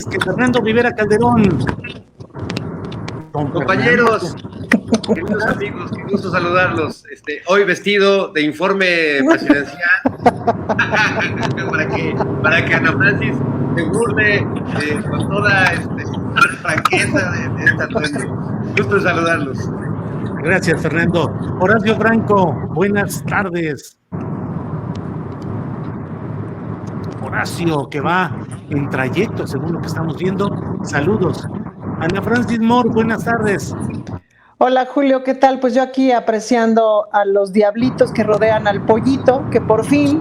Es que Fernando Rivera Calderón. Compañeros, queridos amigos, qué gusto saludarlos. Hoy vestido de informe presidencial para que Ana Francis se burle con toda franqueza de este atuendo. Gusto de saludarlos. Gracias, Fernando. Horacio Franco, buenas tardes. Horacio, que va en trayecto, según lo que estamos viendo. Saludos. Ana Francis Moore, buenas tardes. Hola Julio, ¿qué tal? Pues yo aquí apreciando a los diablitos que rodean al pollito, que por fin,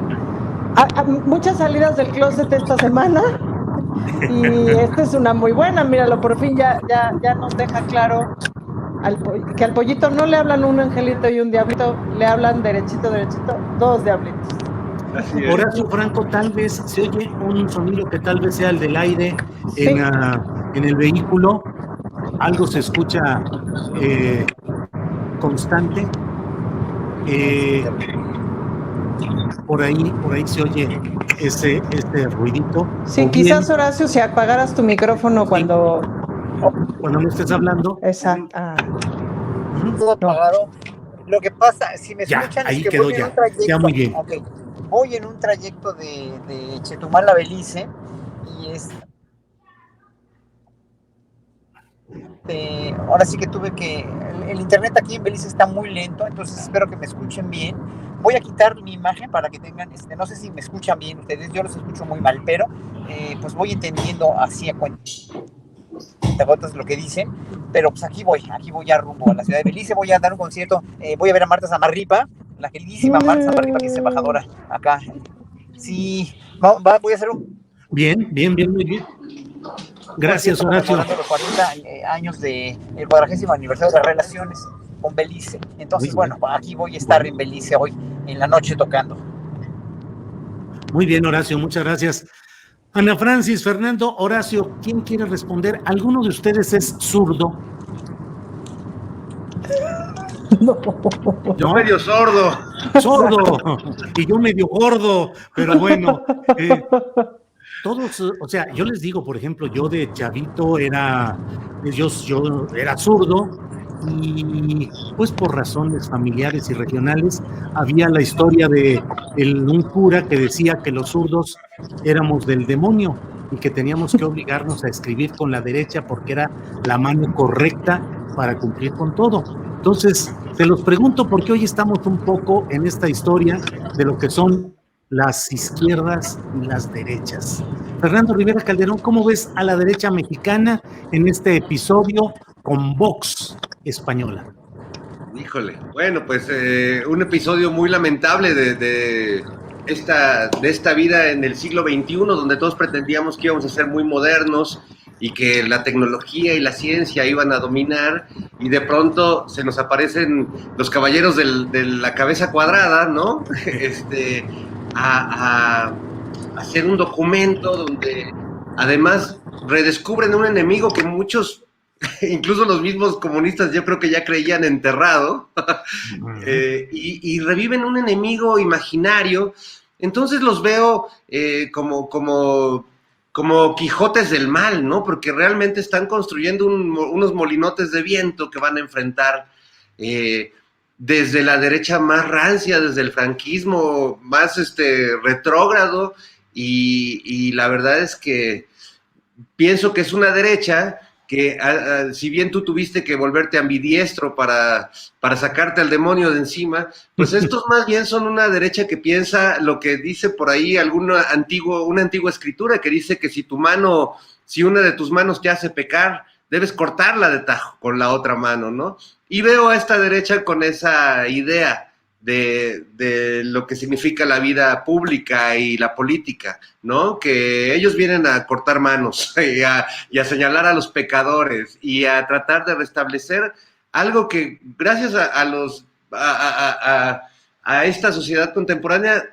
muchas salidas del closet esta semana, y esta es una muy buena, míralo, por fin ya nos deja claro que al pollito no le hablan un angelito y un diablito, le hablan derechito, dos diablitos. Horacio Franco, tal vez se oye un sonido que tal vez sea el del aire sí. En el vehículo, algo se escucha constante, por ahí se oye ese ruidito. Sí, quizás bien, Horacio, si apagaras tu micrófono cuando no estés hablando. Exacto. Todo apagado. Lo que pasa, si me escuchan, ahí es que quedó voy en un trayecto. Ya muy bien. Okay. Voy en un trayecto de Chetumal a Belice y ahora sí que tuve que... El internet aquí en Belice está muy lento, entonces espero que me escuchen bien. Voy a quitar mi imagen para que tengan... no sé si me escuchan bien ustedes, yo los escucho muy mal, pero pues voy entendiendo así a cuentagotas lo que dicen, pero pues aquí voy ya rumbo a la ciudad de Belice, voy a dar un concierto, voy a ver a Marta Samarripa, la queridísima Marta Samarripa, que es embajadora acá. Sí, voy a hacer un... Bien, muy bien. Gracias, Horacio. Los 40 años del 40º aniversario de Relaciones con Belice. Entonces, bueno, aquí voy a estar en Belice hoy, en la noche tocando. Muy bien, Horacio, muchas gracias. Ana Francis, Fernando, Horacio, ¿quién quiere responder? ¿Alguno de ustedes es zurdo? No. Yo medio sordo. Y yo medio gordo, pero bueno, todos, o sea, yo les digo, por ejemplo, yo de chavito yo era zurdo y pues por razones familiares y regionales había la historia de un cura que decía que los zurdos éramos del demonio y que teníamos que obligarnos a escribir con la derecha porque era la mano correcta para cumplir con todo. Entonces, se los pregunto porque hoy estamos un poco en esta historia de lo que son las izquierdas y las derechas. Fernando Rivera Calderón, ¿cómo ves a la derecha mexicana en este episodio con Vox española? Híjole, bueno, pues un episodio muy lamentable de esta vida en el siglo XXI, donde todos pretendíamos que íbamos a ser muy modernos y que la tecnología y la ciencia iban a dominar, y de pronto se nos aparecen los caballeros de la cabeza cuadrada, ¿no? A hacer un documento donde además redescubren un enemigo que muchos, incluso los mismos comunistas, yo creo que ya creían enterrado, y reviven un enemigo imaginario. Entonces los veo como Quijotes del mal, ¿no? Porque realmente están construyendo unos molinotes de viento que van a enfrentar desde la derecha más rancia, desde el franquismo más retrógrado, y la verdad es que pienso que es una derecha que si bien tú tuviste que volverte ambidiestro para sacarte al demonio de encima, pues estos más bien son una derecha que piensa lo que dice por ahí una antigua escritura que dice que si una de tus manos te hace pecar, debes cortarla de tajo con la otra mano, ¿no? Y veo a esta derecha con esa idea de lo que significa la vida pública y la política, ¿no? Que ellos vienen a cortar manos y a señalar a los pecadores y a tratar de restablecer algo que gracias a esta sociedad contemporánea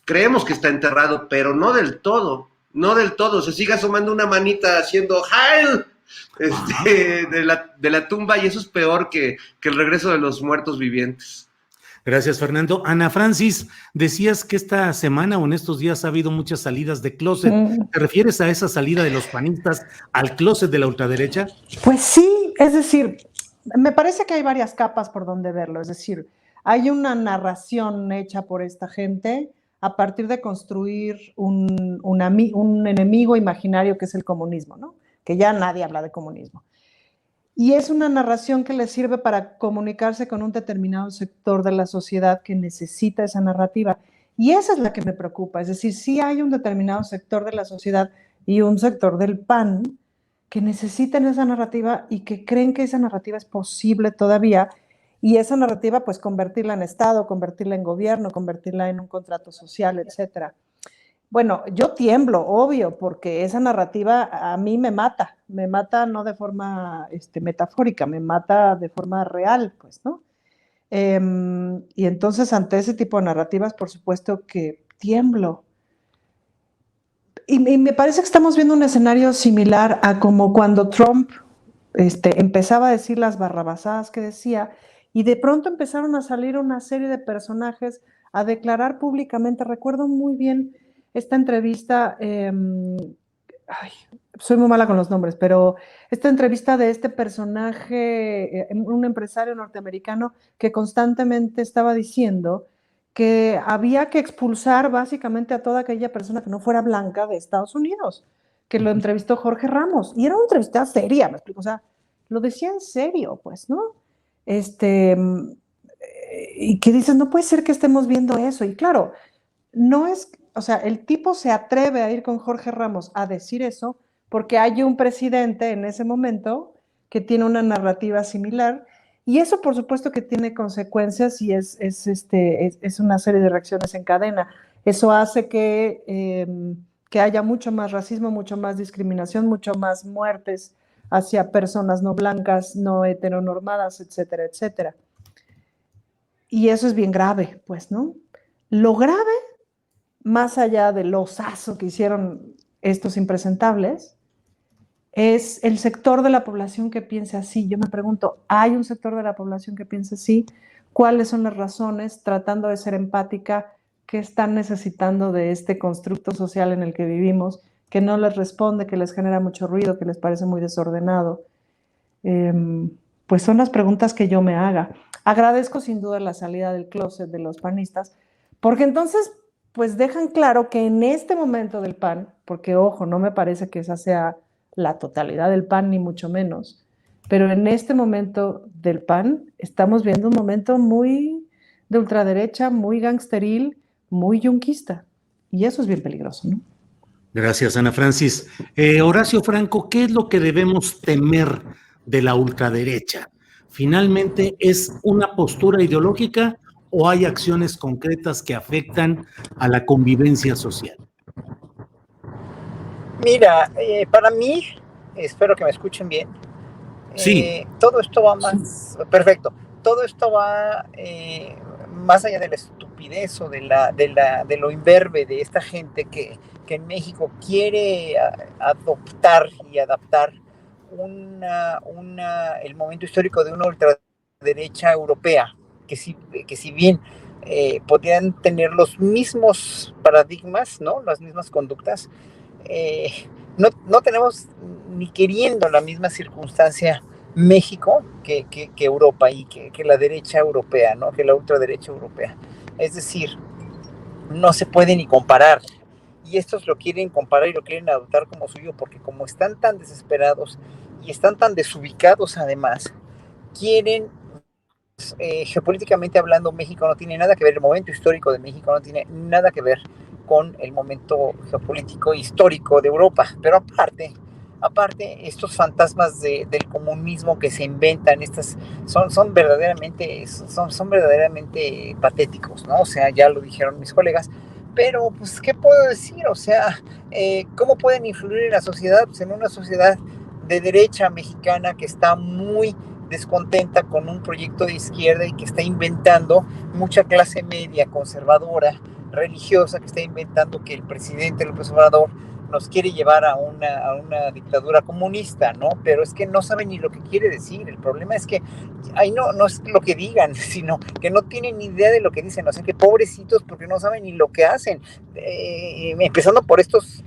creemos que está enterrado, pero no del todo, se sigue asomando una manita haciendo ¡Heil! De la tumba, y eso es peor que el regreso de los muertos vivientes. Gracias, Fernando. Ana Francis, decías que esta semana o en estos días ha habido muchas salidas de closet. ¿Te refieres a esa salida de los panistas al closet de la ultraderecha? Pues sí, es decir, me parece que hay varias capas por donde verlo. Es decir, hay una narración hecha por esta gente a partir de construir un enemigo imaginario que es el comunismo, ¿no? Que ya nadie habla de comunismo. Y es una narración que les sirve para comunicarse con un determinado sector de la sociedad que necesita esa narrativa. Y esa es la que me preocupa. Es decir, sí hay un determinado sector de la sociedad y un sector del PAN que necesitan esa narrativa y que creen que esa narrativa es posible todavía. Y esa narrativa, pues convertirla en Estado, convertirla en gobierno, convertirla en un contrato social, etcétera. Bueno, yo tiemblo, obvio, porque esa narrativa a mí me mata no de forma metafórica, me mata de forma real, pues, ¿no? Y entonces ante ese tipo de narrativas, por supuesto que tiemblo. Y me parece que estamos viendo un escenario similar a como cuando Trump empezaba a decir las barrabasadas que decía, y de pronto empezaron a salir una serie de personajes a declarar públicamente. Recuerdo muy bien esta entrevista, soy muy mala con los nombres, pero esta entrevista de este personaje, un empresario norteamericano que constantemente estaba diciendo que había que expulsar básicamente a toda aquella persona que no fuera blanca de Estados Unidos, que lo entrevistó Jorge Ramos, y era una entrevista seria, me explico, o sea, lo decía en serio, pues, ¿no? Y que dices, no puede ser que estemos viendo eso, y claro, no es, o sea, el tipo se atreve a ir con Jorge Ramos a decir eso porque hay un presidente en ese momento que tiene una narrativa similar, y eso por supuesto que tiene consecuencias y es una serie de reacciones en cadena. Eso hace que haya mucho más racismo, mucho más discriminación, mucho más muertes hacia personas no blancas, no heteronormadas, etcétera, etcétera. Y eso es bien grave, pues, ¿no? Lo grave, más allá del osazo que hicieron estos impresentables, es el sector de la población que piensa así. Yo me pregunto, ¿hay un sector de la población que piensa así? ¿Cuáles son las razones? Tratando de ser empática, ¿qué están necesitando de este constructo social en el que vivimos, que no les responde, que les genera mucho ruido, que les parece muy desordenado? Pues son las preguntas que yo me haga. Agradezco sin duda la salida del closet de los panistas, porque entonces pues dejan claro que en este momento del PAN, porque ojo, no me parece que esa sea la totalidad del PAN, ni mucho menos, pero en este momento del PAN estamos viendo un momento muy de ultraderecha, muy gangsteril, muy yunquista, y eso es bien peligroso, ¿no? Gracias, Ana Francis. Horacio Franco, ¿qué es lo que debemos temer de la ultraderecha? ¿Finalmente es una postura ideológica o hay acciones concretas que afectan a la convivencia social? Mira, para mí, espero que me escuchen bien. Sí. Todo esto va más, perfecto, todo esto va más allá de la estupidez o de lo imberbe de esta gente que en México quiere adoptar y adaptar el momento histórico de una ultraderecha europea, que si bien podrían tener los mismos paradigmas, ¿no? Las mismas conductas, no tenemos ni queriendo la misma circunstancia México que Europa y que la derecha europea, ¿no? Que la ultraderecha europea. Es decir, no se puede ni comparar. Y estos lo quieren comparar y lo quieren adoptar como suyo, porque como están tan desesperados y están tan desubicados además, quieren, geopolíticamente hablando, México no tiene nada que ver, el momento histórico de México no tiene nada que ver con el momento geopolítico histórico de Europa. Pero aparte estos fantasmas del comunismo que se inventan, son verdaderamente patéticos, ¿no? O sea, ya lo dijeron mis colegas, pero pues, ¿qué puedo decir? O sea, ¿cómo pueden influir en la sociedad? Pues en una sociedad de derecha mexicana que está muy descontenta con un proyecto de izquierda y que está inventando mucha clase media conservadora, religiosa, que está inventando que el presidente López Obrador nos quiere llevar a una dictadura comunista, ¿no? Pero es que no saben ni lo que quiere decir. El problema es que ahí no es lo que digan, sino que no tienen ni idea de lo que dicen. O sea, que pobrecitos porque no saben ni lo que hacen. Empezando por estos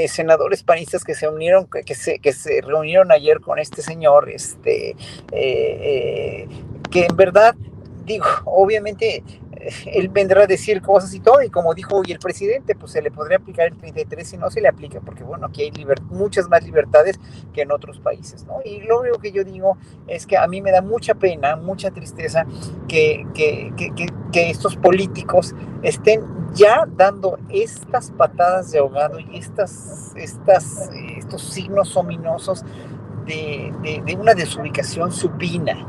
senadores panistas que se unieron, que se reunieron ayer con este señor, que en verdad, digo, obviamente él vendrá a decir cosas y todo, y como dijo hoy el presidente, pues se le podría aplicar el 33 y no se le aplica, porque bueno, aquí hay muchas más libertades que en otros países, ¿no? Y lo único que yo digo es que a mí me da mucha pena, mucha tristeza que estos políticos estén ya dando estas patadas de ahogado y estos signos ominosos de una desubicación supina.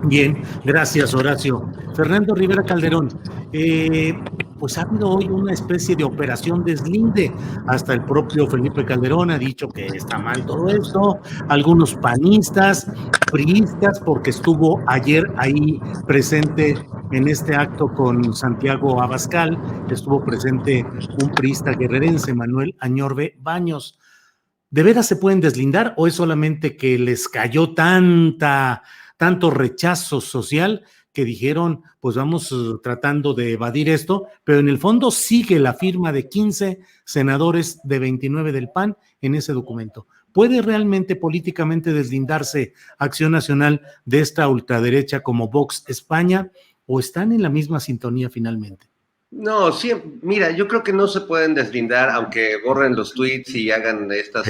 Bien, gracias, Horacio. Fernando Rivera Calderón, pues ha habido hoy una especie de operación deslinde. Hasta el propio Felipe Calderón ha dicho que está mal todo esto. Algunos panistas, priistas, porque estuvo ayer ahí presente en este acto con Santiago Abascal, estuvo presente un priista guerrerense, Manuel Añorbe Baños. ¿De veras se pueden deslindar o es solamente que les cayó tanto rechazo social que dijeron, pues vamos tratando de evadir esto, pero en el fondo sigue la firma de 15 senadores de 29 del PAN en ese documento? ¿Puede realmente políticamente deslindarse Acción Nacional de esta ultraderecha como Vox España o están en la misma sintonía finalmente? No, sí, mira, yo creo que no se pueden deslindar, aunque borren los tweets y hagan estas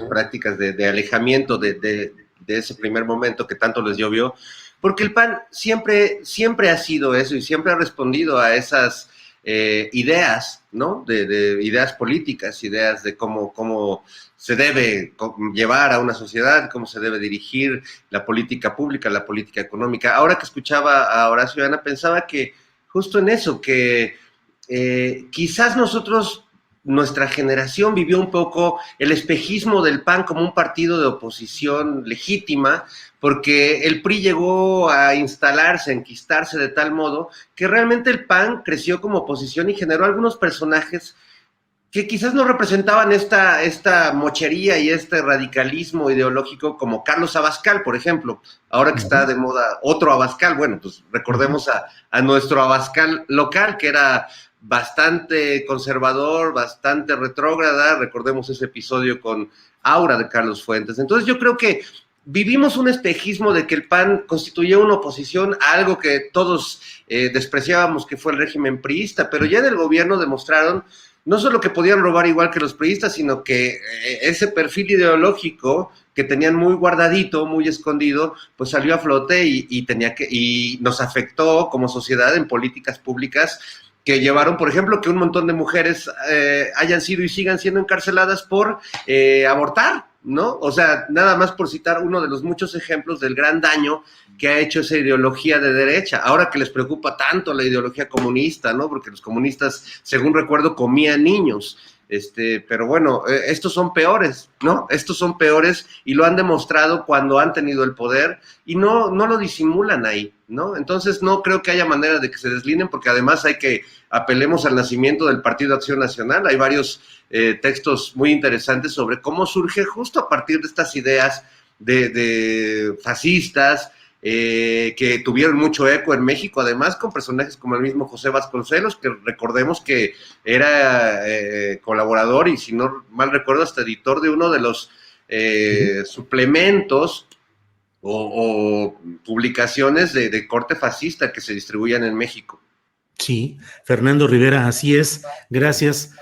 prácticas de alejamiento de ese primer momento que tanto les llovió, porque el PAN siempre ha sido eso y siempre ha respondido a esas ideas, ¿no? De ideas políticas, ideas de cómo se debe llevar a una sociedad, cómo se debe dirigir la política pública, la política económica. Ahora que escuchaba a Horacio y Ana, pensaba que justo en eso, que quizás nuestra generación vivió un poco el espejismo del PAN como un partido de oposición legítima, porque el PRI llegó a instalarse, a enquistarse de tal modo que realmente el PAN creció como oposición y generó algunos personajes que quizás no representaban esta mochería y este radicalismo ideológico, como Carlos Abascal, por ejemplo. Ahora que está de moda otro Abascal, bueno, pues recordemos a nuestro Abascal local, que era bastante conservador, bastante retrógrada. Recordemos ese episodio con Aura de Carlos Fuentes. Entonces yo creo que vivimos un espejismo de que el PAN constituía una oposición a algo que todos despreciábamos, que fue el régimen priista, pero ya en el gobierno demostraron no solo que podían robar igual que los priistas, sino que ese perfil ideológico que tenían muy guardadito, muy escondido, pues salió a flote y nos afectó como sociedad en políticas públicas que llevaron, por ejemplo, que un montón de mujeres hayan sido y sigan siendo encarceladas por abortar, ¿no? O sea, nada más por citar uno de los muchos ejemplos del gran daño que ha hecho esa ideología de derecha. Ahora que les preocupa tanto la ideología comunista, ¿no? Porque los comunistas, según recuerdo, comían niños. Pero bueno, estos son peores, ¿no? Estos son peores y lo han demostrado cuando han tenido el poder y no lo disimulan ahí, ¿no? Entonces no creo que haya manera de que se deslinden, porque además apelemos al nacimiento del Partido Acción Nacional. Hay varios textos muy interesantes sobre cómo surge justo a partir de estas ideas de fascistas, que tuvieron mucho eco en México, además con personajes como el mismo José Vasconcelos, que recordemos que era colaborador y, si no mal recuerdo, hasta editor de uno de los suplementos o publicaciones de corte fascista que se distribuían en México. Sí, Fernando Rivera, así es, gracias.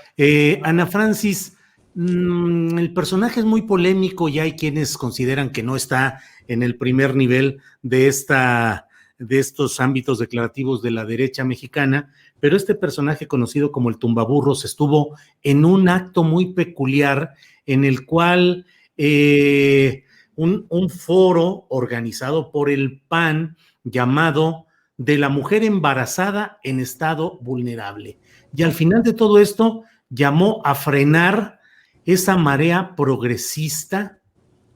Ana Francis, el personaje es muy polémico y hay quienes consideran que no está en el primer nivel de estos ámbitos declarativos de la derecha mexicana, pero este personaje conocido como el Tumbaburros estuvo en un acto muy peculiar en el cual un foro organizado por el PAN llamado de la mujer embarazada en estado vulnerable. Y al final de todo esto llamó a frenar esa marea progresista,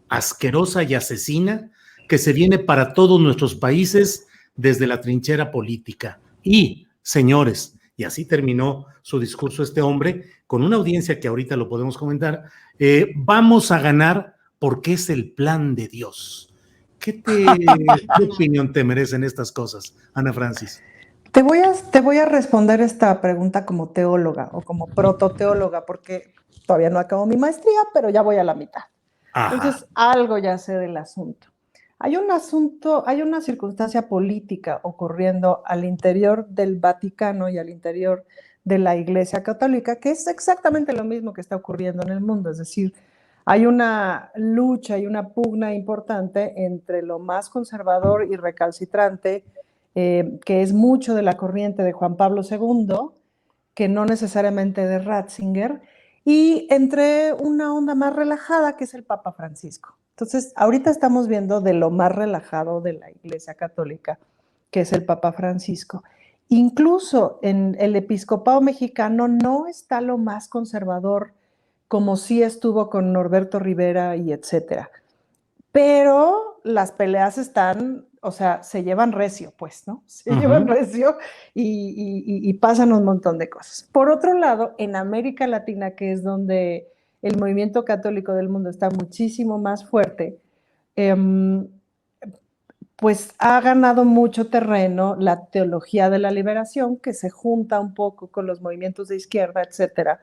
asquerosa y asesina que se viene para todos nuestros países desde la trinchera política. Y, señores, y así terminó su discurso este hombre, con una audiencia que ahorita lo podemos comentar. Vamos a ganar porque es el plan de Dios. ¿Qué opinión te merecen estas cosas, Ana Francis? Te voy a responder esta pregunta como teóloga o como prototeóloga, porque todavía no acabo mi maestría, pero ya voy a la mitad. Ajá. Entonces, algo ya sé del asunto. Hay una circunstancia política ocurriendo al interior del Vaticano y al interior de la Iglesia Católica, que es exactamente lo mismo que está ocurriendo en el mundo. Es decir, hay una lucha y una pugna importante entre lo más conservador y recalcitrante, que es mucho de la corriente de Juan Pablo II, que no necesariamente de Ratzinger, y entre una onda más relajada, que es el Papa Francisco. Entonces, ahorita estamos viendo de lo más relajado de la Iglesia Católica, que es el Papa Francisco. Incluso en el episcopado mexicano no está lo más conservador como sí estuvo con Norberto Rivera y etcétera. Pero las peleas están, o sea, se llevan recio, pues, ¿no? Se llevan recio y pasan un montón de cosas. Por otro lado, en América Latina, que es donde el movimiento católico del mundo está muchísimo más fuerte, pues ha ganado mucho terreno la teología de la liberación, que se junta un poco con los movimientos de izquierda, etcétera,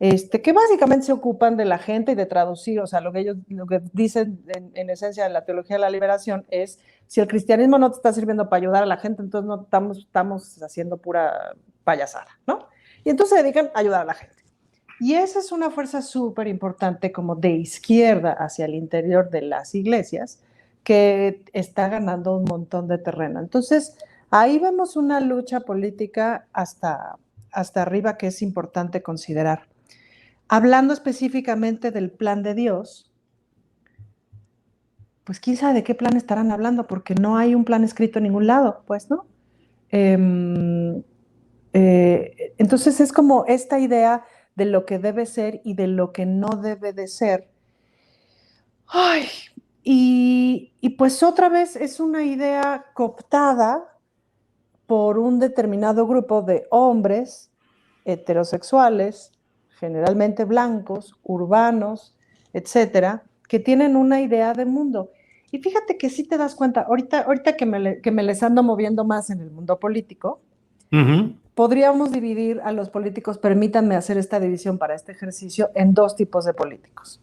que básicamente se ocupan de la gente y de traducir, o sea, lo que dicen en esencia de la teología de la liberación es, si el cristianismo no te está sirviendo para ayudar a la gente, entonces no estamos haciendo pura payasada, ¿no? Y entonces se dedican a ayudar a la gente. Y esa es una fuerza súper importante como de izquierda hacia el interior de las iglesias, que está ganando un montón de terreno. Entonces, ahí vemos una lucha política hasta arriba que es importante considerar. Hablando específicamente del plan de Dios, pues quién sabe de qué plan estarán hablando, porque no hay un plan escrito en ningún lado, pues, ¿no? Entonces es como esta idea de lo que debe ser y de lo que no debe de ser. Ay, y pues otra vez es una idea cooptada por un determinado grupo de hombres heterosexuales, generalmente blancos, urbanos, etcétera, que tienen una idea de mundo. Y fíjate que sí te das cuenta, ahorita que me les ando moviendo más en el mundo político, podríamos dividir a los políticos, permítanme hacer esta división para este ejercicio, en dos tipos de políticos.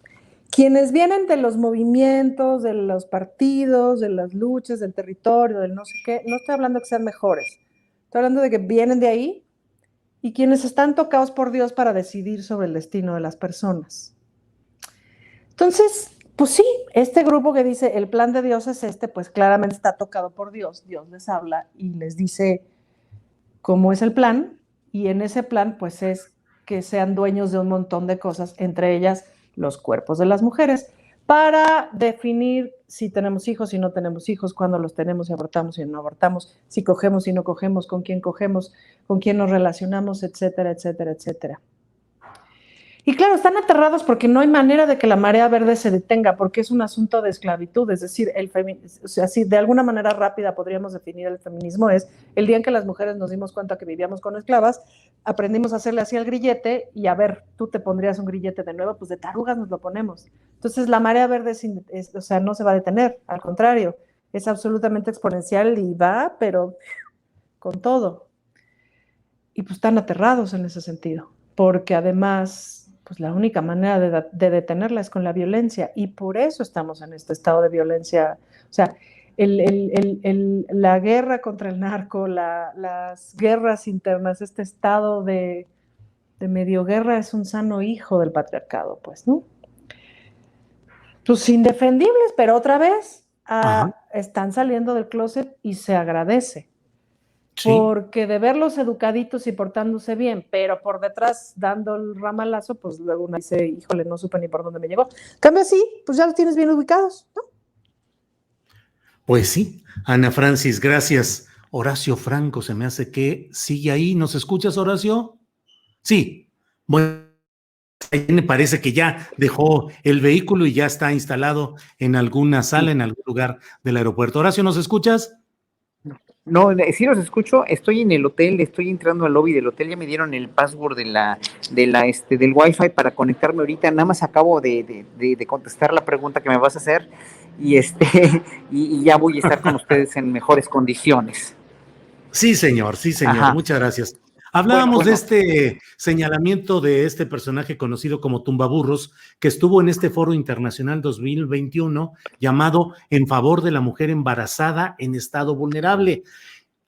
Quienes vienen de los movimientos, de los partidos, de las luchas, del territorio, del no sé qué, no estoy hablando de que sean mejores, estoy hablando de que vienen de ahí, y quienes están tocados por Dios para decidir sobre el destino de las personas. Entonces, pues sí, este grupo que dice el plan de Dios es este, pues claramente está tocado por Dios. Dios les habla y les dice cómo es el plan, y en ese plan pues es que sean dueños de un montón de cosas, entre ellas los cuerpos de las mujeres, para definir si tenemos hijos, si no tenemos hijos, cuándo los tenemos, si abortamos, si no abortamos, si cogemos, si no cogemos, con quién nos relacionamos, etcétera, etcétera, etcétera. Y claro, están aterrados porque no hay manera de que la marea verde se detenga, porque es un asunto de esclavitud, es decir, o sea, si de alguna manera rápida podríamos definir el feminismo, es el día en que las mujeres nos dimos cuenta que vivíamos con esclavas, aprendimos a hacerle así al grillete, y a ver, tú te pondrías un grillete de nuevo, pues de tarugas nos lo ponemos. Entonces la marea verde o sea, no se va a detener, al contrario, es absolutamente exponencial y va, pero con todo. Y pues están aterrados en ese sentido, porque además pues la única manera de detenerla es con la violencia, y por eso estamos en este estado de violencia. O sea, la guerra contra el narco, las guerras internas, este estado de medio guerra es un sano hijo del patriarcado, pues, ¿no? Pues indefendibles, pero otra vez están saliendo del closet y se agradece. Sí. Porque de verlos educaditos y portándose bien, pero por detrás dando el ramalazo, pues luego uno dice, híjole, no supe ni por dónde me llegó. En cambio, sí, pues ya los tienes bien ubicados, ¿no? Pues sí, Ana Francis, gracias. Horacio Franco, se me hace que sigue ahí. ¿Nos escuchas, Horacio? Sí. Bueno, me parece que ya dejó el vehículo y ya está instalado en alguna sala, en algún lugar del aeropuerto. Horacio, ¿nos escuchas? No, sí los escucho, estoy en el hotel, estoy entrando al lobby del hotel, ya me dieron el password del Wi-Fi para conectarme ahorita, nada más acabo de contestar la pregunta que me vas a hacer y y ya voy a estar con ustedes en mejores condiciones. Sí, señor, Ajá. muchas gracias. Bueno, Hablábamos de bueno. este señalamiento de este personaje conocido como Tumbaburros, que estuvo en este Foro Internacional 2021 llamado En favor de la mujer embarazada en estado vulnerable.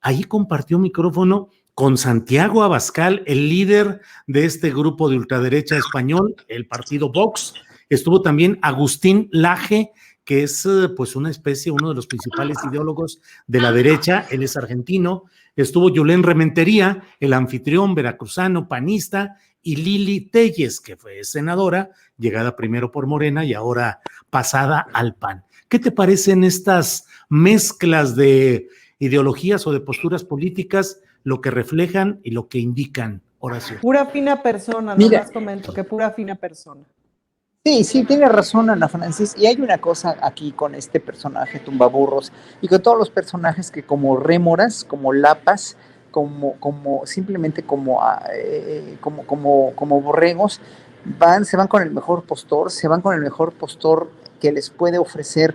Ahí compartió micrófono con Santiago Abascal, el líder de este grupo de ultraderecha español, el partido Vox. Estuvo también Agustín Laje, que es pues una especie, uno de los principales ideólogos de la derecha, él es argentino. Estuvo Yulén Rementería, el anfitrión veracruzano, panista, y Lili Telles, que fue senadora, llegada primero por Morena y ahora pasada al PAN. ¿Qué te parecen estas mezclas de ideologías o de posturas políticas, lo que reflejan y lo que indican, Horacio? Pura fina persona, Mira, nomás comento que pura fina persona. sí, tiene razón Ana Francis. Y hay una cosa aquí con este personaje Tumbaburros y con todos los personajes que como rémoras, como lapas, simplemente como borregos, se van con el mejor postor, se van con el mejor postor que les puede ofrecer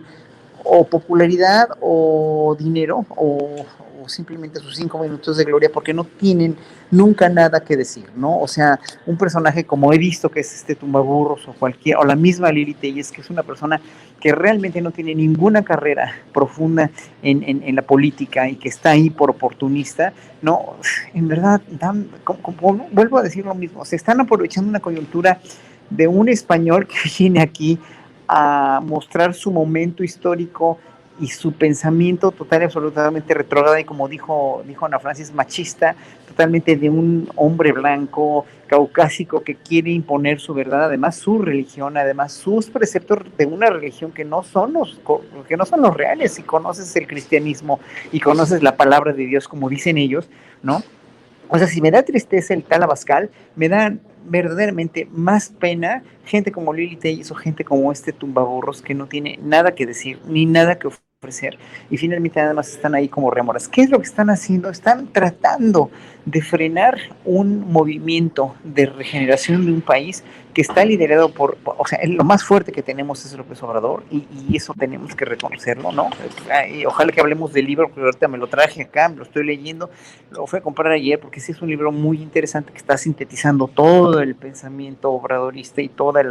o popularidad o dinero o simplemente sus 5 minutos de gloria porque no tienen nunca nada que decir, ¿no? O sea, un personaje como he visto que es este Tumbaburros o la misma Lili Telles, que es una persona que realmente no tiene ninguna carrera profunda en la política y que está ahí por oportunista, no, en verdad, vuelvo a decir lo mismo, se están aprovechando una coyuntura de un español que viene aquí a mostrar su momento histórico y su pensamiento total y absolutamente retrógrado y como dijo Ana Francis, machista, totalmente de un hombre blanco, caucásico, que quiere imponer su verdad, además su religión, además sus preceptos de una religión que no son los reales. Si conoces el cristianismo y conoces la palabra de Dios como dicen ellos, ¿no? O sea, si me da tristeza el tal Abascal, me da verdaderamente más pena gente como Lili Telles o gente como este Tumbaburros que no tiene nada que decir ni nada que ofrecer y finalmente nada más están ahí como rémoras. ¿Qué es lo que están haciendo? Están tratando de frenar un movimiento de regeneración de un país que está liderado o sea, lo más fuerte que tenemos es López Obrador y eso tenemos que reconocerlo, ¿no? Y ojalá que hablemos del libro, porque ahorita me lo traje acá, me lo estoy leyendo, lo fui a comprar ayer porque sí es un libro muy interesante que está sintetizando todo el pensamiento obradorista y todas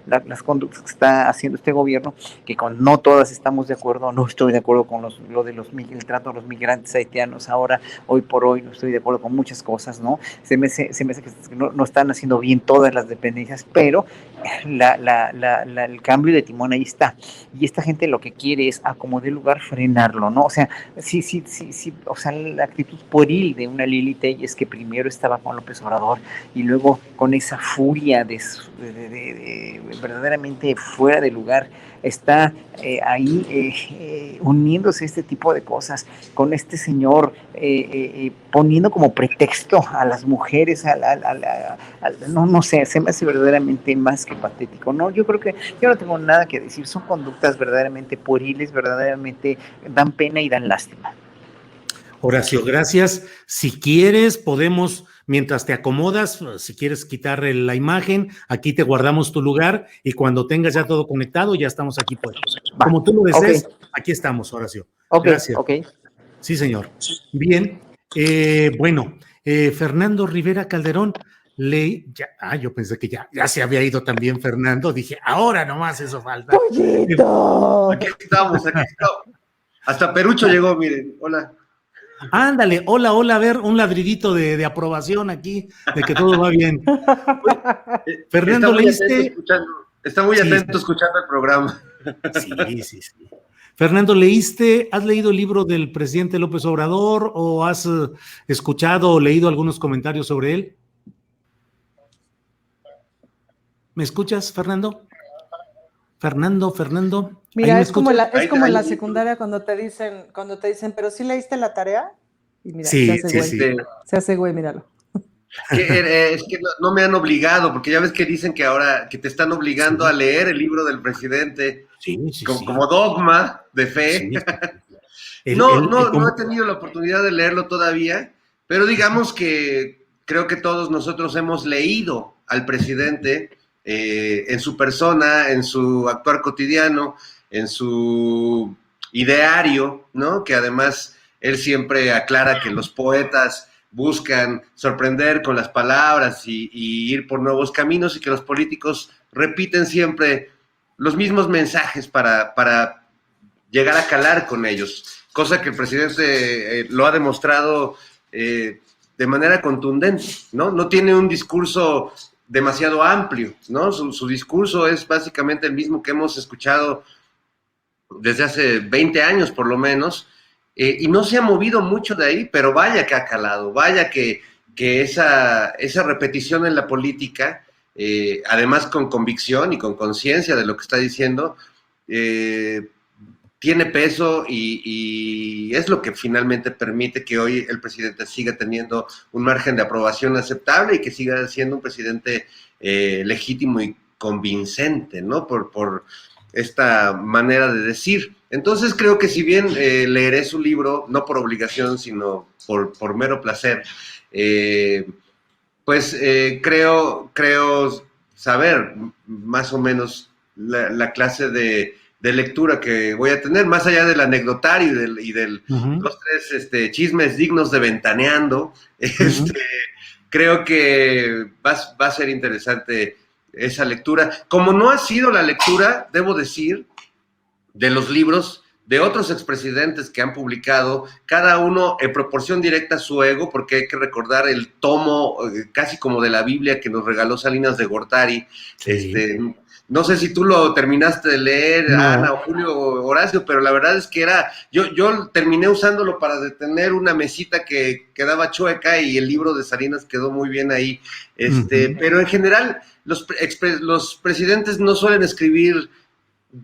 las conductas que está haciendo este gobierno, que con no todas estamos de acuerdo, no estoy de acuerdo con el trato de los migrantes haitianos ahora, hoy por hoy, no estoy de acuerdo con muchas cosas, ¿no? Se me hace que no están haciendo bien todas las dependencias, pero el cambio de timón ahí está. Y esta gente lo que quiere es, a como de lugar, frenarlo, ¿no? O sea, sí, o sea, la actitud pueril de una Lili Telles que primero estaba con López Obrador y luego con esa furia de verdaderamente fuera de lugar, está ahí uniéndose a este tipo de cosas, con este señor poniendo como pretexto a las mujeres, no sé, se me hace verdaderamente más que patético, ¿no? Yo creo que yo no tengo nada que decir, son conductas verdaderamente pueriles, verdaderamente dan pena y dan lástima. Horacio, gracias. Si quieres, podemos, mientras te acomodas, si quieres quitar la imagen, aquí te guardamos tu lugar y cuando tengas ya todo conectado, ya estamos aquí puestos. Como tú lo desees, okay. Aquí estamos, Horacio. Gracias. Okay. Sí, señor. Bien. Bueno, Fernando Rivera Calderón, yo pensé que ya se había ido también Fernando. Dije, ahora nomás eso falta. ¡Pollito! Aquí estamos. Hasta Perucho llegó, miren. Hola. Ándale, hola, a ver, un ladridito de aprobación aquí, de que todo va bien. Fernando, está muy atento escuchando el programa. Sí. Fernando, ¿has leído el libro del presidente López Obrador o has escuchado o leído algunos comentarios sobre él? ¿Me escuchas, Fernando? Fernando. Mira, es como en la secundaria cuando te dicen, pero ¿sí leíste la tarea? Y mira, sí. Se hace güey, míralo. Es que no me han obligado, porque ya ves que dicen que ahora que te están obligando a leer el libro del presidente como dogma de fe. No he tenido la oportunidad de leerlo todavía, pero digamos que creo que todos nosotros hemos leído al presidente en su persona, en su actuar cotidiano, en su ideario, ¿no? Que además él siempre aclara que los poetas buscan sorprender con las palabras y ir por nuevos caminos, y que los políticos repiten siempre los mismos mensajes para llegar a calar con ellos, cosa que el presidente lo ha demostrado de manera contundente, ¿no? No tiene un discurso demasiado amplio, ¿no? Su discurso es básicamente el mismo que hemos escuchado desde hace 20 años por lo menos, y no se ha movido mucho de ahí, pero vaya que ha calado, vaya que esa repetición en la política, además con convicción y con conciencia de lo que está diciendo, tiene peso y es lo que finalmente permite que hoy el presidente siga teniendo un margen de aprobación aceptable y que siga siendo un presidente legítimo y convincente, ¿no? Por esta manera de decir. Entonces creo que si bien leeré su libro, no por obligación, sino por mero placer, pues creo saber más o menos la clase de lectura que voy a tener, más allá del anecdotario y del los tres chismes dignos de Ventaneando. Creo que va a ser interesante esa lectura. Como no ha sido la lectura, debo decir, de los libros de otros expresidentes que han publicado, cada uno en proporción directa a su ego, porque hay que recordar el tomo casi como de la Biblia que nos regaló Salinas de Gortari. Sí. No sé si tú lo terminaste de leer, no. Ana, o Julio, o Horacio, pero la verdad es que yo terminé usándolo para detener una mesita que quedaba chueca, y el libro de Salinas quedó muy bien ahí. Pero en general, los presidentes no suelen escribir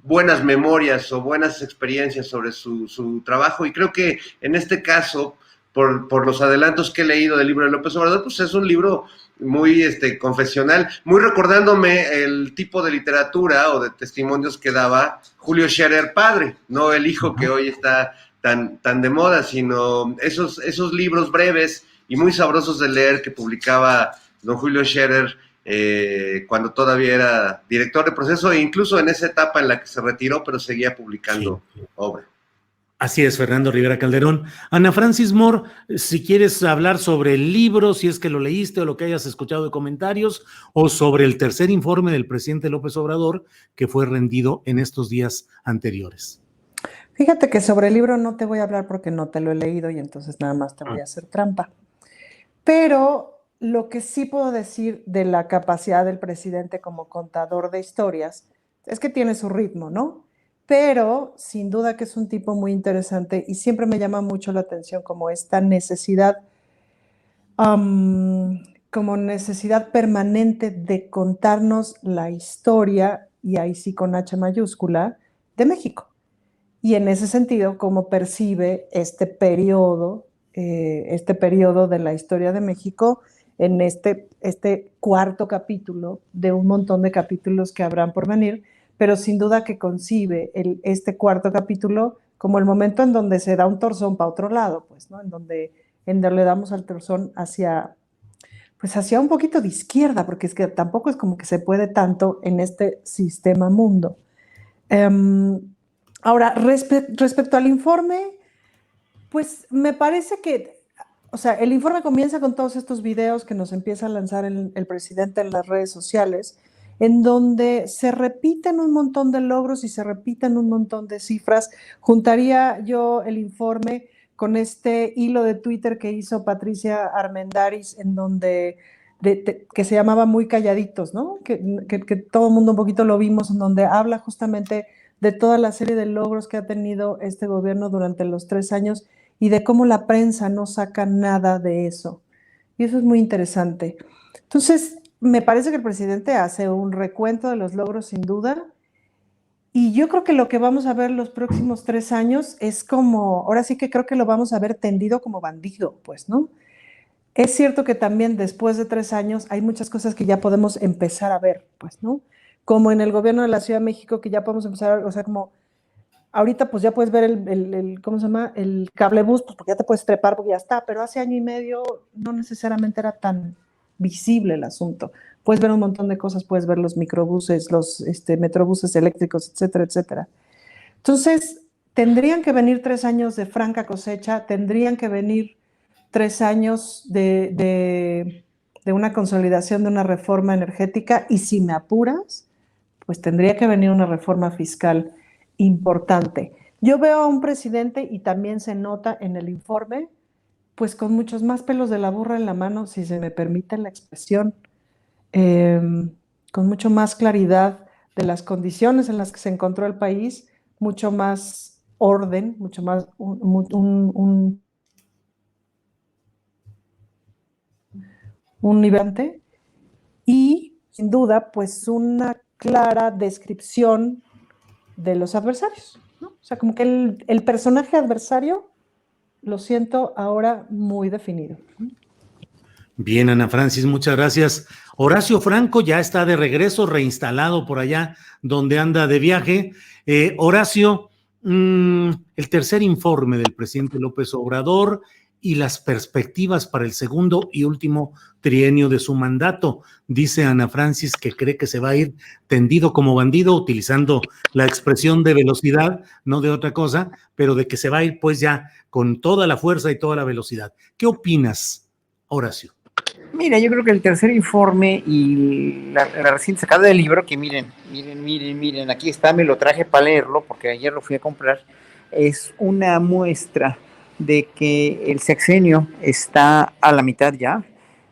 buenas memorias o buenas experiencias sobre su trabajo, y creo que en este caso, por los adelantos que he leído del libro de López Obrador, pues es un libro muy confesional, muy recordándome el tipo de literatura o de testimonios que daba Julio Scherer padre, no el hijo que hoy está tan de moda, sino esos libros breves y muy sabrosos de leer que publicaba don Julio Scherer cuando todavía era director de proceso, e incluso en esa etapa en la que se retiró, pero seguía publicando obra. Así es, Fernando Rivera Calderón. Ana Francis Moore, si quieres hablar sobre el libro, si es que lo leíste o lo que hayas escuchado de comentarios, o sobre el tercer informe del presidente López Obrador que fue rendido en estos días anteriores. Fíjate que sobre el libro no te voy a hablar porque no te lo he leído y entonces nada más te voy a hacer trampa. Pero lo que sí puedo decir de la capacidad del presidente como contador de historias es que tiene su ritmo, ¿no? Pero sin duda que es un tipo muy interesante y siempre me llama mucho la atención como esta necesidad, como necesidad permanente de contarnos la historia, y ahí sí con H mayúscula, de México. Y en ese sentido, cómo percibe este periodo de la historia de México en este cuarto capítulo de un montón de capítulos que habrán por venir, pero sin duda que concibe este cuarto capítulo como el momento en donde se da un torzón para otro lado, pues, ¿no? En donde le damos al torzón hacia un poquito de izquierda, porque es que tampoco es como que se puede tanto en este sistema mundo. Ahora, respecto al informe, pues me parece que, o sea, el informe comienza con todos estos videos que nos empieza a lanzar el presidente en las redes sociales, en donde se repiten un montón de logros y se repiten un montón de cifras. Juntaría yo el informe con este hilo de Twitter que hizo Patricia Armendáriz, en donde que se llamaba Muy Calladitos, ¿no? Que todo el mundo un poquito lo vimos, en donde habla justamente de toda la serie de logros que ha tenido este gobierno durante los 3 años y de cómo la prensa no saca nada de eso. Y eso es muy interesante. Entonces, me parece que el presidente hace un recuento de los logros sin duda, y yo creo que lo que vamos a ver los próximos 3 años es como, ahora sí que creo que lo vamos a ver tendido como bandido, pues, ¿no? Es cierto que también después de 3 años hay muchas cosas que ya podemos empezar a ver, pues, ¿no? Como en el gobierno de la Ciudad de México, que ya podemos empezar a ver, o sea, como ahorita pues ya puedes ver ¿cómo se llama? El cablebús, pues porque ya te puedes trepar porque ya está, pero hace año y medio no necesariamente era tan visible el asunto. Puedes ver un montón de cosas, puedes ver los microbuses, los metrobuses eléctricos, etcétera, etcétera. Entonces, tendrían que venir 3 años de franca cosecha, tendrían que venir 3 años de una consolidación de una reforma energética y si me apuras, pues tendría que venir una reforma fiscal importante. Yo veo a un presidente y también se nota en el informe, pues con muchos más pelos de la burra en la mano, si se me permite la expresión, con mucho más claridad de las condiciones en las que se encontró el país, mucho más orden, mucho más un nivel y sin duda pues una clara descripción de los adversarios, ¿no? O sea, como que el personaje adversario lo siento ahora muy definido. Bien, Ana Francis, muchas gracias. Horacio Franco ya está de regreso, reinstalado por allá donde anda de viaje. Horacio, el tercer informe del presidente López Obrador y las perspectivas para el segundo y último trienio de su mandato. Dice Ana Francis que cree que se va a ir tendido como bandido, utilizando la expresión de velocidad, no de otra cosa, pero de que se va a ir pues ya con toda la fuerza y toda la velocidad. ¿Qué opinas, Horacio? Mira, yo creo que el tercer informe y la reciente sacada del libro, que miren, aquí está, me lo traje para leerlo, porque ayer lo fui a comprar, es una muestra de que el sexenio está a la mitad ya,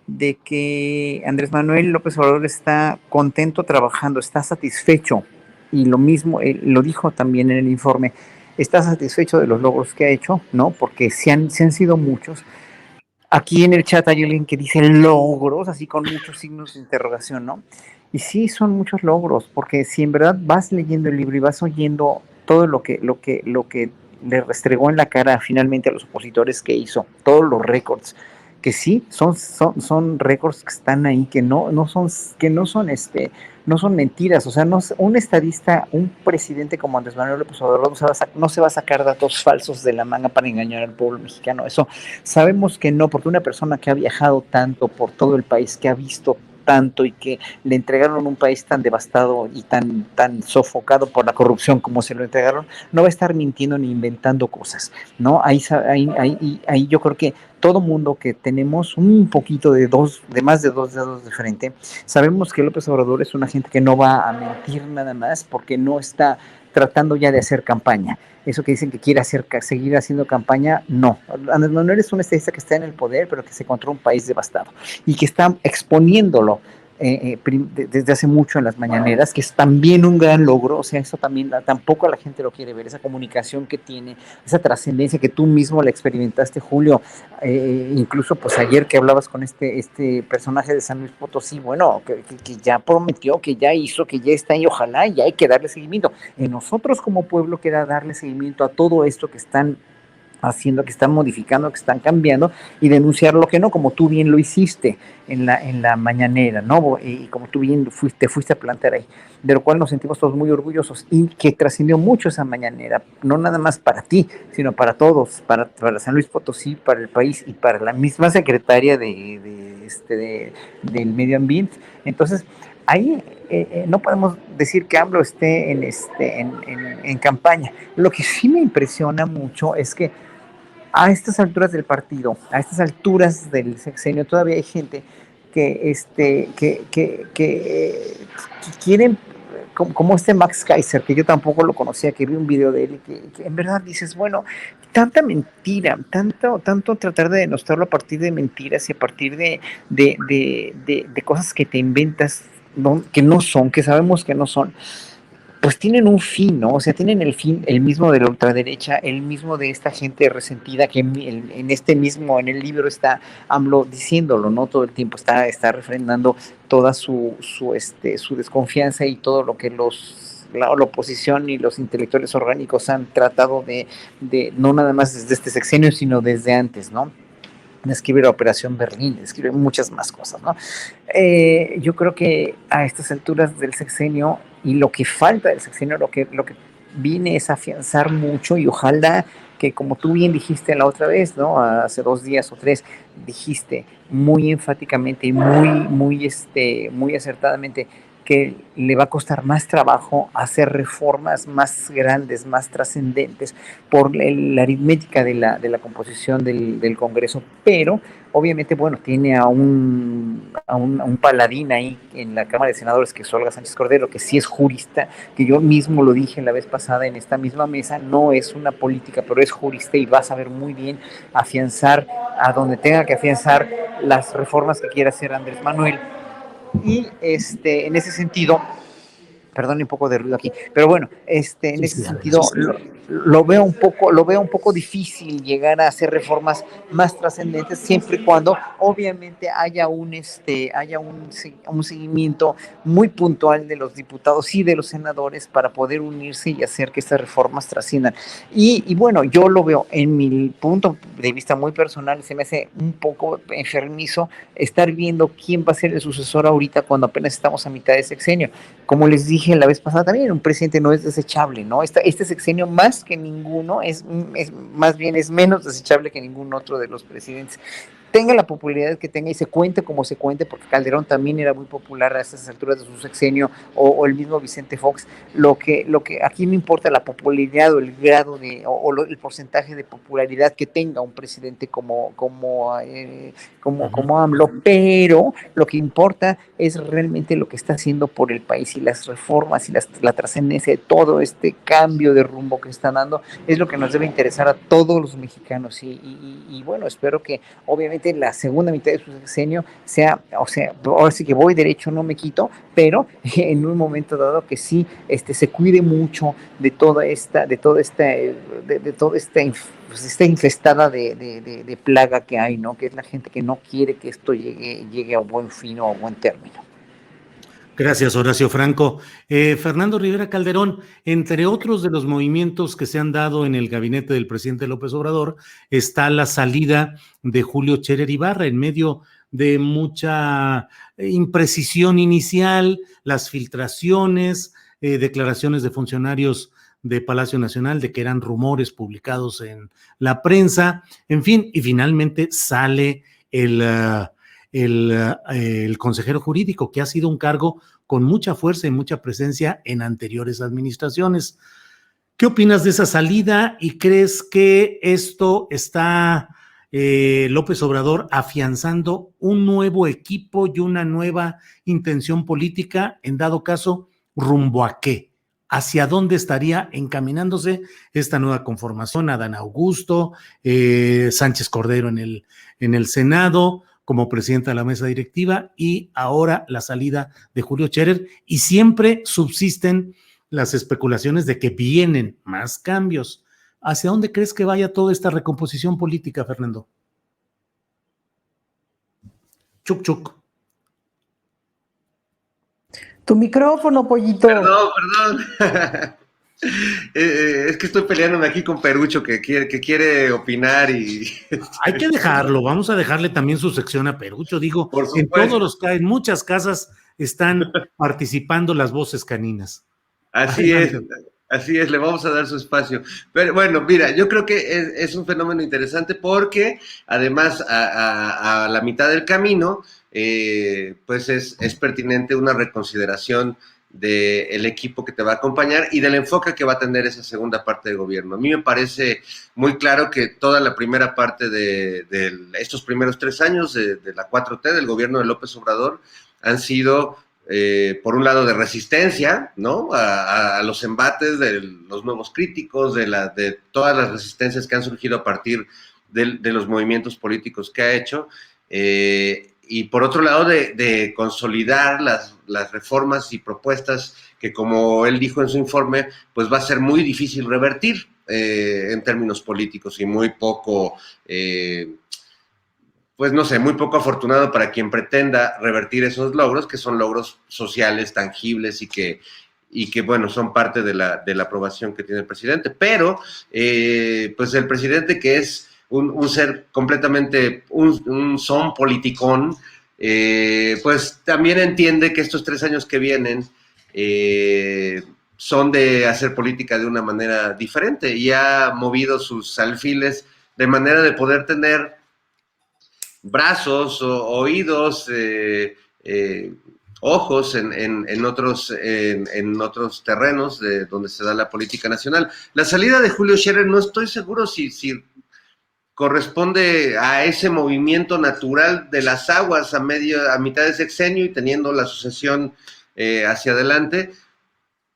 de que Andrés Manuel López Obrador está contento trabajando, está satisfecho, y lo mismo, lo dijo también en el informe, está satisfecho de los logros que ha hecho, ¿no? Porque se han sido muchos. Aquí en el chat hay alguien que dice logros, así con muchos signos de interrogación, ¿no? Y sí, son muchos logros, porque si en verdad vas leyendo el libro y vas oyendo todo lo que le restregó en la cara finalmente a los opositores que hizo, todos los récords, que sí, son récords que están ahí, que no son mentiras. O sea, un estadista, un presidente como Andrés Manuel López Obrador no se va a sacar datos falsos de la manga para engañar al pueblo mexicano. Eso sabemos que no, porque una persona que ha viajado tanto por todo el país, que ha visto tanto y que le entregaron un país tan devastado y tan sofocado por la corrupción como se lo entregaron, no va a estar mintiendo ni inventando cosas, ¿no? Ahí yo creo que todo mundo que tenemos un poquito de más de 2 dedos de frente, sabemos que López Obrador es una gente que no va a mentir nada más porque no está tratando ya de hacer campaña. Eso que dicen que quiere seguir haciendo campaña, no. Andrés Manuel es un estadista que está en el poder, pero que se encontró un país devastado y que está exponiéndolo desde hace mucho en las mañaneras, que es también un gran logro. O sea, eso también tampoco la gente lo quiere ver, esa comunicación que tiene, esa trascendencia que tú mismo la experimentaste, Julio, incluso pues ayer que hablabas con este personaje de San Luis Potosí, bueno, que ya prometió, que ya hizo, que ya está ahí, ojalá, y hay que darle seguimiento. En nosotros como pueblo queda darle seguimiento a todo esto que están haciendo, que están modificando, que están cambiando, y denunciar lo que no, como tú bien lo hiciste en la mañanera, ¿no? Y como tú bien fuiste a plantear ahí, de lo cual nos sentimos todos muy orgullosos, y que trascendió mucho esa mañanera, no nada más para ti, sino para todos, para San Luis Potosí, para el país y para la misma secretaria del Medio Ambiente. Entonces, ahí no podemos decir que AMLO esté en campaña. Lo que sí me impresiona mucho es que a estas alturas del partido, a estas alturas del sexenio, todavía hay gente que quieren, como Max Kaiser, que yo tampoco lo conocía, que vi un video de él, y que en verdad dices, bueno, tanta mentira, tanto tratar de demostrarlo a partir de mentiras y a partir de cosas que te inventas, ¿no? Que sabemos que no son, pues tienen un fin, ¿no? O sea, tienen el fin, el mismo de la ultraderecha, el mismo de esta gente resentida que en el libro está AMLO diciéndolo, ¿no? Todo el tiempo está refrendando toda su desconfianza y todo lo que la oposición y los intelectuales orgánicos han tratado de no nada más desde este sexenio, sino desde antes, ¿no? Escribe la Operación Berlín, escribe muchas más cosas, ¿no? Yo creo que a estas alturas del sexenio y lo que falta del sexenio, lo que viene es afianzar mucho y ojalá que, como tú bien dijiste la otra vez, ¿no? Hace 2 días o 3, dijiste muy enfáticamente y muy acertadamente que le va a costar más trabajo hacer reformas más grandes, más trascendentes por la aritmética de la composición del Congreso, pero obviamente, bueno, tiene a un paladín ahí en la Cámara de Senadores, que es Olga Sánchez Cordero, que sí es jurista, que yo mismo lo dije la vez pasada en esta misma mesa, no es una política, pero es jurista y va a saber muy bien afianzar a donde tenga que afianzar las reformas que quiera hacer Andrés Manuel. Y en ese sentido, perdón, un poco de ruido aquí, pero bueno, en ese sentido lo veo un poco difícil llegar a hacer reformas más trascendentes siempre y cuando obviamente haya un seguimiento muy puntual de los diputados y de los senadores para poder unirse y hacer que estas reformas trasciendan. Y bueno, yo lo veo en mi punto de vista muy personal, se me hace un poco enfermizo estar viendo quién va a ser el sucesor ahorita cuando apenas estamos a mitad de sexenio. Como les dije la vez pasada también, un presidente no es desechable, ¿no? Este sexenio más que ninguno más bien es menos desechable que ningún otro de los presidentes. Tenga la popularidad que tenga y se cuente como se cuente, porque Calderón también era muy popular a estas alturas de su sexenio, o el mismo Vicente Fox. Lo que aquí no importa la popularidad o el grado el porcentaje de popularidad que tenga un presidente como AMLO, pero lo que importa es realmente lo que está haciendo por el país, y las reformas y la trascendencia de todo este cambio de rumbo que está dando es lo que nos debe interesar a todos los mexicanos. Y bueno, espero que obviamente la segunda mitad de su sexenio ahora sí que voy derecho, no me quito, pero en un momento dado que sí se cuide mucho de toda esta infestada de plaga que hay, ¿no? Que es la gente que no quiere que esto llegue a buen fin o a buen término. Gracias, Horacio Franco. Fernando Rivera Calderón, entre otros de los movimientos que se han dado en el gabinete del presidente López Obrador, está la salida de Julio Scherer Ibarra en medio de mucha imprecisión inicial, las filtraciones, declaraciones de funcionarios de Palacio Nacional de que eran rumores publicados en la prensa, en fin, y finalmente sale el consejero jurídico, que ha sido un cargo con mucha fuerza y mucha presencia en anteriores administraciones. ¿Qué opinas de esa salida y crees que esto está López Obrador afianzando un nuevo equipo y una nueva intención política, en dado caso, rumbo a qué? ¿Hacia dónde estaría encaminándose esta nueva conformación? Adán Augusto, Sánchez Cordero en el Senado, como presidenta de la mesa directiva, y ahora la salida de Julio Scherer, y siempre subsisten las especulaciones de que vienen más cambios. ¿Hacia dónde crees que vaya toda esta recomposición política, Fernando? Chuc, chuc. Tu micrófono, pollito. Perdón. Es que estoy peleándome aquí con Perucho que quiere opinar y... Hay que dejarlo, vamos a dejarle también su sección a Perucho. Digo, en muchas casas están participando las voces caninas. Así es, le vamos a dar su espacio. Pero bueno, mira, yo creo que es un fenómeno interesante porque además a la mitad del camino, pues es pertinente una reconsideración del equipo que te va a acompañar y del enfoque que va a tener esa segunda parte del gobierno. A mí me parece muy claro que toda la primera parte de estos primeros 3 años de la 4T, del gobierno de López Obrador, han sido, por un lado, de resistencia, ¿no? A los embates de los nuevos críticos, de todas las resistencias que han surgido a partir de los movimientos políticos que ha hecho, y por otro lado de consolidar las reformas y propuestas que, como él dijo en su informe, pues va a ser muy difícil revertir en términos políticos y muy poco, pues no sé, muy poco afortunado para quien pretenda revertir esos logros, que son logros sociales, tangibles y que bueno, son parte de la aprobación que tiene el presidente. Pero, pues el presidente, que es un ser completamente, un son politicón, pues también entiende que estos 3 años que vienen son de hacer política de una manera diferente y ha movido sus alfiles de manera de poder tener brazos, oídos, ojos en otros terrenos de donde se da la política nacional. La salida de Julio Scherer no estoy seguro si corresponde a ese movimiento natural de las aguas a mitad de sexenio y teniendo la sucesión hacia adelante.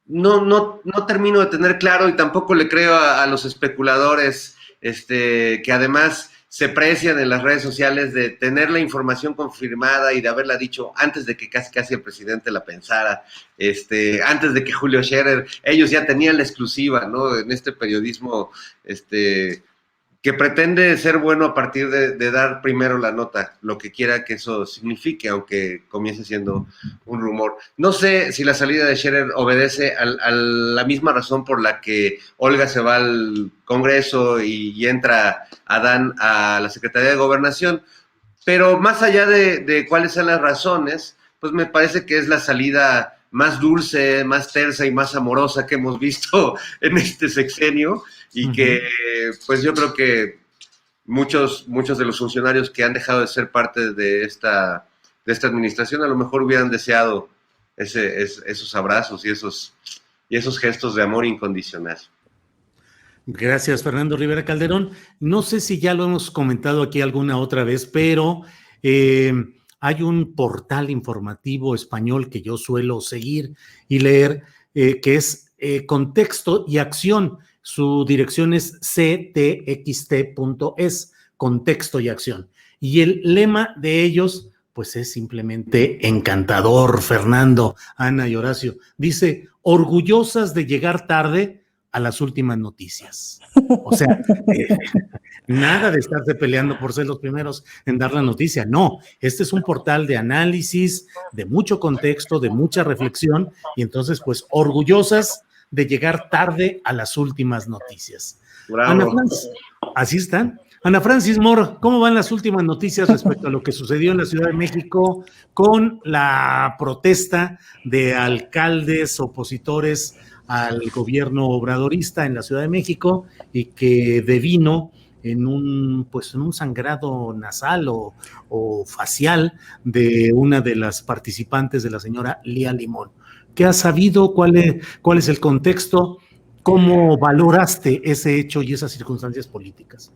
No termino de tener claro y tampoco le creo a los especuladores que además se precian en las redes sociales de tener la información confirmada y de haberla dicho antes de que casi el presidente la pensara, antes de que Julio Scherer, ellos ya tenían la exclusiva, ¿no? En este periodismo, que pretende ser bueno a partir de dar primero la nota, lo que quiera que eso signifique, aunque comience siendo un rumor. No sé si la salida de Scherer obedece a la misma razón por la que Olga se va al Congreso y entra Adán a la Secretaría de Gobernación, pero más allá de cuáles sean las razones, pues me parece que es la salida más dulce, más tersa y más amorosa que hemos visto en este sexenio, y que pues yo creo que muchos de los funcionarios que han dejado de ser parte de esta administración a lo mejor hubieran deseado esos abrazos y esos gestos de amor incondicional. Gracias, Fernando Rivera Calderón. No sé si ya lo hemos comentado aquí alguna otra vez, pero hay un portal informativo español que yo suelo seguir y leer, que es Contexto y Acción. Su dirección es ctxt.es, Contexto y Acción. Y el lema de ellos, pues es simplemente encantador, Fernando, Ana y Horacio. Dice, orgullosas de llegar tarde a las últimas noticias. O sea, nada de estarse peleando por ser los primeros en dar la noticia. No, este es un portal de análisis, de mucho contexto, de mucha reflexión, y entonces, pues, orgullosas de llegar tarde a las últimas noticias. Bravo. Ana Francis, así están. Ana Francis Moore, ¿cómo van las últimas noticias respecto a lo que sucedió en la Ciudad de México con la protesta de alcaldes opositores al gobierno obradorista en la Ciudad de México y que devino en un sangrado nasal o facial de una de las participantes, de la señora Lía Limón? ¿Qué has sabido? ¿Cuál es el contexto? ¿Cómo valoraste ese hecho y esas circunstancias políticas?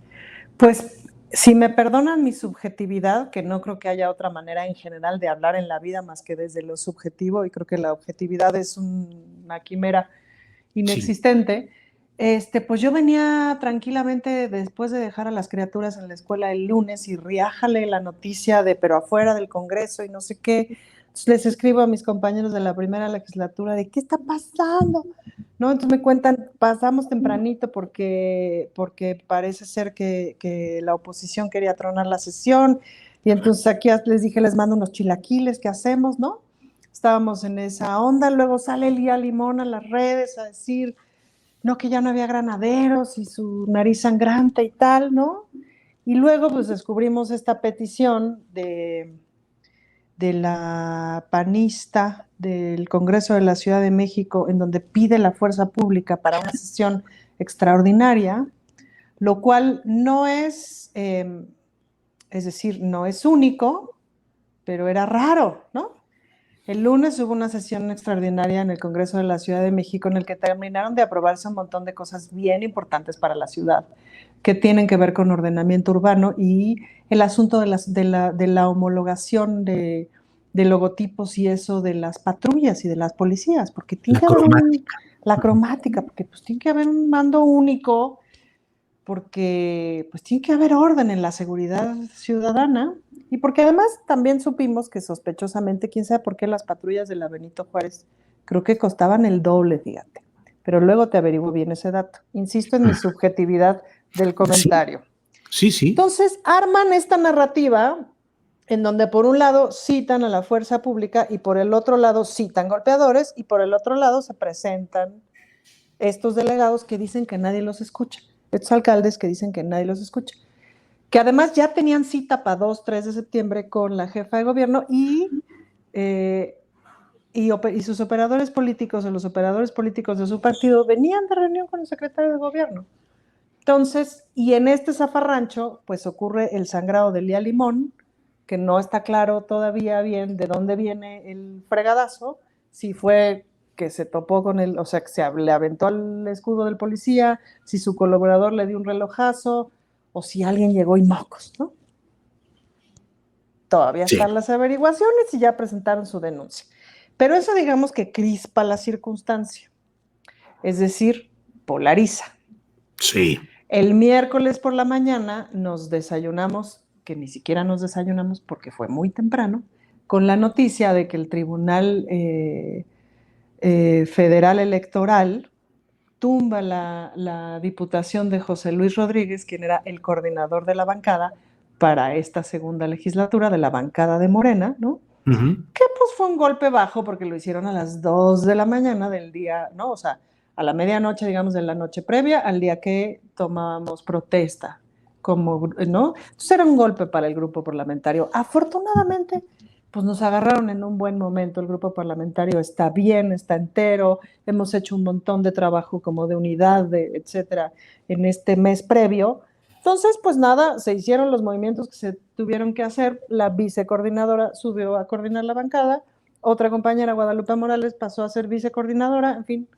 Pues, si me perdonan mi subjetividad, que no creo que haya otra manera en general de hablar en la vida más que desde lo subjetivo, y creo que la objetividad es una quimera inexistente, sí. Pues yo venía tranquilamente después de dejar a las criaturas en la escuela el lunes y riájale la noticia de pero afuera del Congreso y no sé qué. Entonces les escribo a mis compañeros de la primera legislatura de ¿qué está pasando? ¿No? Entonces me cuentan, pasamos tempranito porque parece ser que la oposición quería tronar la sesión, y entonces aquí les dije, les mando unos chilaquiles, ¿qué hacemos, no? Estábamos en esa onda, luego sale Lía Limón a las redes a decir, no, que ya no había granaderos y su nariz sangrante y tal, ¿no? Y luego pues descubrimos esta petición de la panista del Congreso de la Ciudad de México, en donde pide la fuerza pública para una sesión extraordinaria, lo cual no es, es decir, no es único, pero era raro, ¿no? El lunes hubo una sesión extraordinaria en el Congreso de la Ciudad de México en el que terminaron de aprobarse un montón de cosas bien importantes para la ciudad, que tienen que ver con ordenamiento urbano y el asunto de la homologación de logotipos y eso de las patrullas y de las policías, porque tiene que haber la cromática, porque pues tiene que haber un mando único, porque pues tiene que haber orden en la seguridad ciudadana, y porque además también supimos que sospechosamente, quién sabe por qué, las patrullas de la Benito Juárez creo que costaban el doble, fíjate, pero luego te averiguo bien ese dato. Insisto en mi subjetividad del comentario. Sí. Entonces arman esta narrativa en donde por un lado citan a la fuerza pública y por el otro lado citan golpeadores y por el otro lado se presentan estos delegados que dicen que nadie los escucha, estos alcaldes que dicen que nadie los escucha, que además ya tenían cita para 2-3 de septiembre con la jefa de gobierno y y sus operadores políticos o los operadores políticos de su partido venían de reunión con el secretario de gobierno. Entonces, y en este zafarrancho, pues ocurre el sangrado de Lía Limón, que no está claro todavía bien de dónde viene el fregadazo, si fue que se topó con o sea, que le aventó al escudo del policía, si su colaborador le dio un relojazo, o si alguien llegó y mocos, ¿no? Todavía Sí. están las averiguaciones y ya presentaron su denuncia. Pero eso digamos que crispa la circunstancia, es decir, polariza. Sí. El miércoles por la mañana nos desayunamos, que ni siquiera nos desayunamos porque fue muy temprano, con la noticia de que el Tribunal Federal Electoral tumba la diputación de José Luis Rodríguez, quien era el coordinador de la bancada para esta segunda legislatura de la bancada de Morena, ¿no? Que pues fue un golpe bajo porque lo hicieron a las 2 de la mañana del día, ¿no? O sea, a la medianoche, digamos, de la noche previa al día que tomábamos protesta, como, ¿no? Entonces era un golpe para el grupo parlamentario. Afortunadamente, pues nos agarraron en un buen momento. El grupo parlamentario está bien, está entero. Hemos hecho un montón de trabajo como de unidad, etcétera, en este mes previo. Entonces, pues nada, se hicieron los movimientos que se tuvieron que hacer. La vicecoordinadora subió a coordinar la bancada. Otra compañera, Guadalupe Morales, pasó a ser vicecoordinadora. En fin,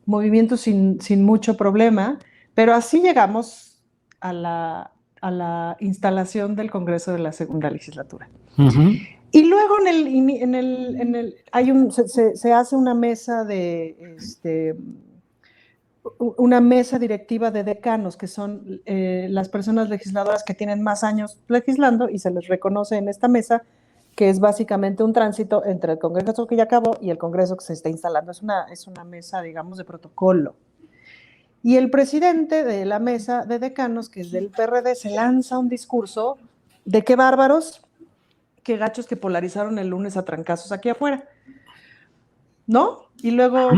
movimiento sin mucho problema. Pero así llegamos a la instalación del Congreso de la segunda legislatura. Y luego se hace una mesa una mesa directiva de decanos, que son las personas legisladoras que tienen más años legislando y se les reconoce en esta mesa, que es básicamente un tránsito entre el Congreso que ya acabó y el Congreso que se está instalando. Es una mesa, digamos, de protocolo. Y el presidente de la mesa de decanos, que es del PRD, se lanza un discurso de qué bárbaros, qué gachos que polarizaron el lunes a trancazos aquí afuera, ¿no? Y luego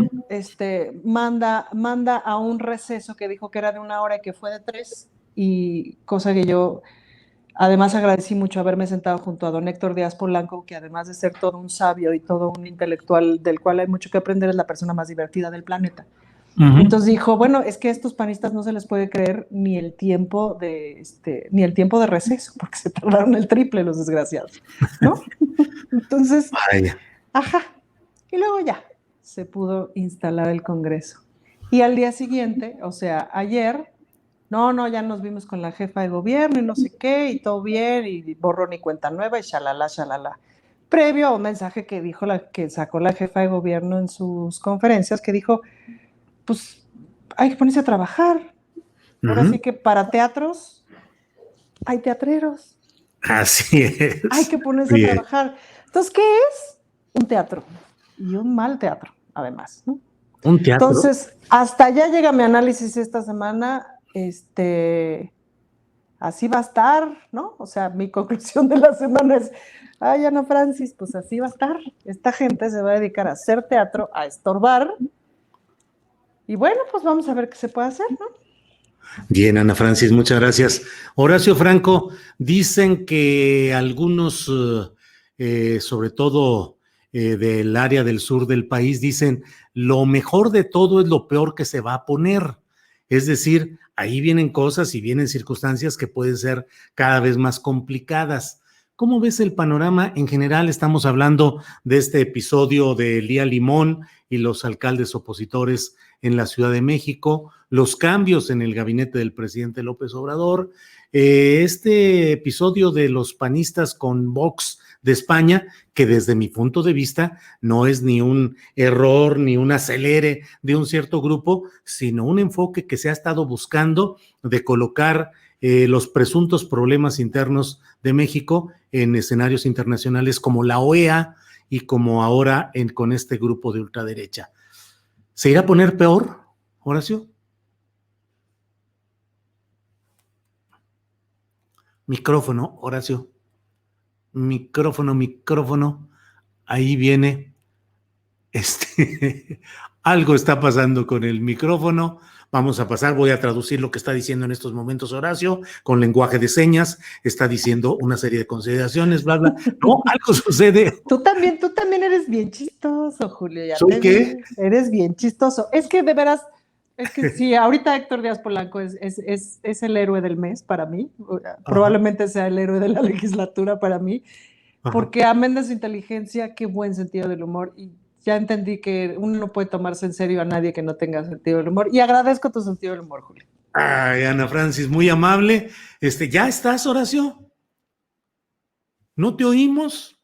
manda a un receso que dijo que era de 1 hora y que fue de 3, y cosa que yo además agradecí mucho haberme sentado junto a don Héctor Díaz Polanco, que además de ser todo un sabio y todo un intelectual del cual hay mucho que aprender, es la persona más divertida del planeta. Entonces dijo, bueno, es que a estos panistas no se les puede creer ni el tiempo de receso, porque se tardaron el triple los desgraciados, ¿no? Entonces, ajá. Y luego ya se pudo instalar el Congreso. Y al día siguiente, o sea, ayer, ya nos vimos con la jefa de gobierno y no sé qué, y todo bien, y borrón y cuenta nueva, y shalala. Previo a un mensaje que sacó la jefa de gobierno en sus conferencias, que dijo, pues hay que ponerse a trabajar. Ahora sí que para teatros hay teatreros. Así es. Hay que ponerse a trabajar. Entonces, ¿qué es? Un teatro. Y un mal teatro, además, ¿no? Un teatro. Entonces, hasta allá llega mi análisis esta semana. Así va a estar, ¿no? O sea, mi conclusión de la semana es, Ana Francis, pues así va a estar. Esta gente se va a dedicar a hacer teatro, a estorbar. Y bueno, pues vamos a ver qué se puede hacer, ¿no? Bien, Ana Francis, muchas gracias. Horacio Franco, dicen que algunos, sobre todo del área del sur del país, dicen lo mejor de todo es lo peor que se va a poner. Es decir, ahí vienen cosas y vienen circunstancias que pueden ser cada vez más complicadas. ¿Cómo ves el panorama en general? Estamos hablando de este episodio de Lía Limón y los alcaldes opositores en la Ciudad de México, los cambios en el gabinete del presidente López Obrador, este episodio de los panistas con Vox de España, que desde mi punto de vista no es ni un error ni un acelere de un cierto grupo, sino un enfoque que se ha estado buscando de colocar los presuntos problemas internos de México en escenarios internacionales como la OEA y como ahora con este grupo de ultraderecha. ¿Se irá a poner peor, Horacio? Micrófono, Horacio. Micrófono. Ahí viene. Algo está pasando con el micrófono. Vamos a pasar, voy a traducir lo que está diciendo en estos momentos Horacio, con lenguaje de señas, está diciendo una serie de consideraciones, bla, bla. No, algo sucede. Tú también eres bien chistoso, Julio. Ya ¿Soy qué? Eres bien chistoso. Es que de veras, es que sí, ahorita Héctor Díaz Polanco es el héroe del mes para mí. Probablemente sea el héroe de la legislatura para mí, porque amén de su inteligencia, qué buen sentido del humor. Y ya entendí que uno no puede tomarse en serio a nadie que no tenga sentido del humor. Y agradezco tu sentido del humor, Julio. Ay, Ana Francis, muy amable. ¿Ya estás, Horacio? ¿No te oímos?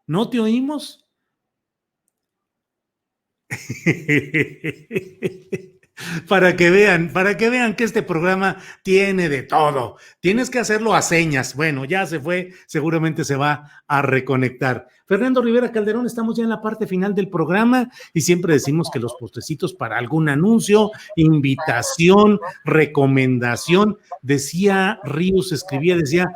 ¿No te oímos? Para que vean que este programa tiene de todo. Tienes que hacerlo a señas. Bueno, ya se fue, seguramente se va a reconectar. Fernando Rivera Calderón, estamos ya en la parte final del programa y siempre decimos que los postecitos para algún anuncio, invitación, recomendación. Decía Ríos, decía,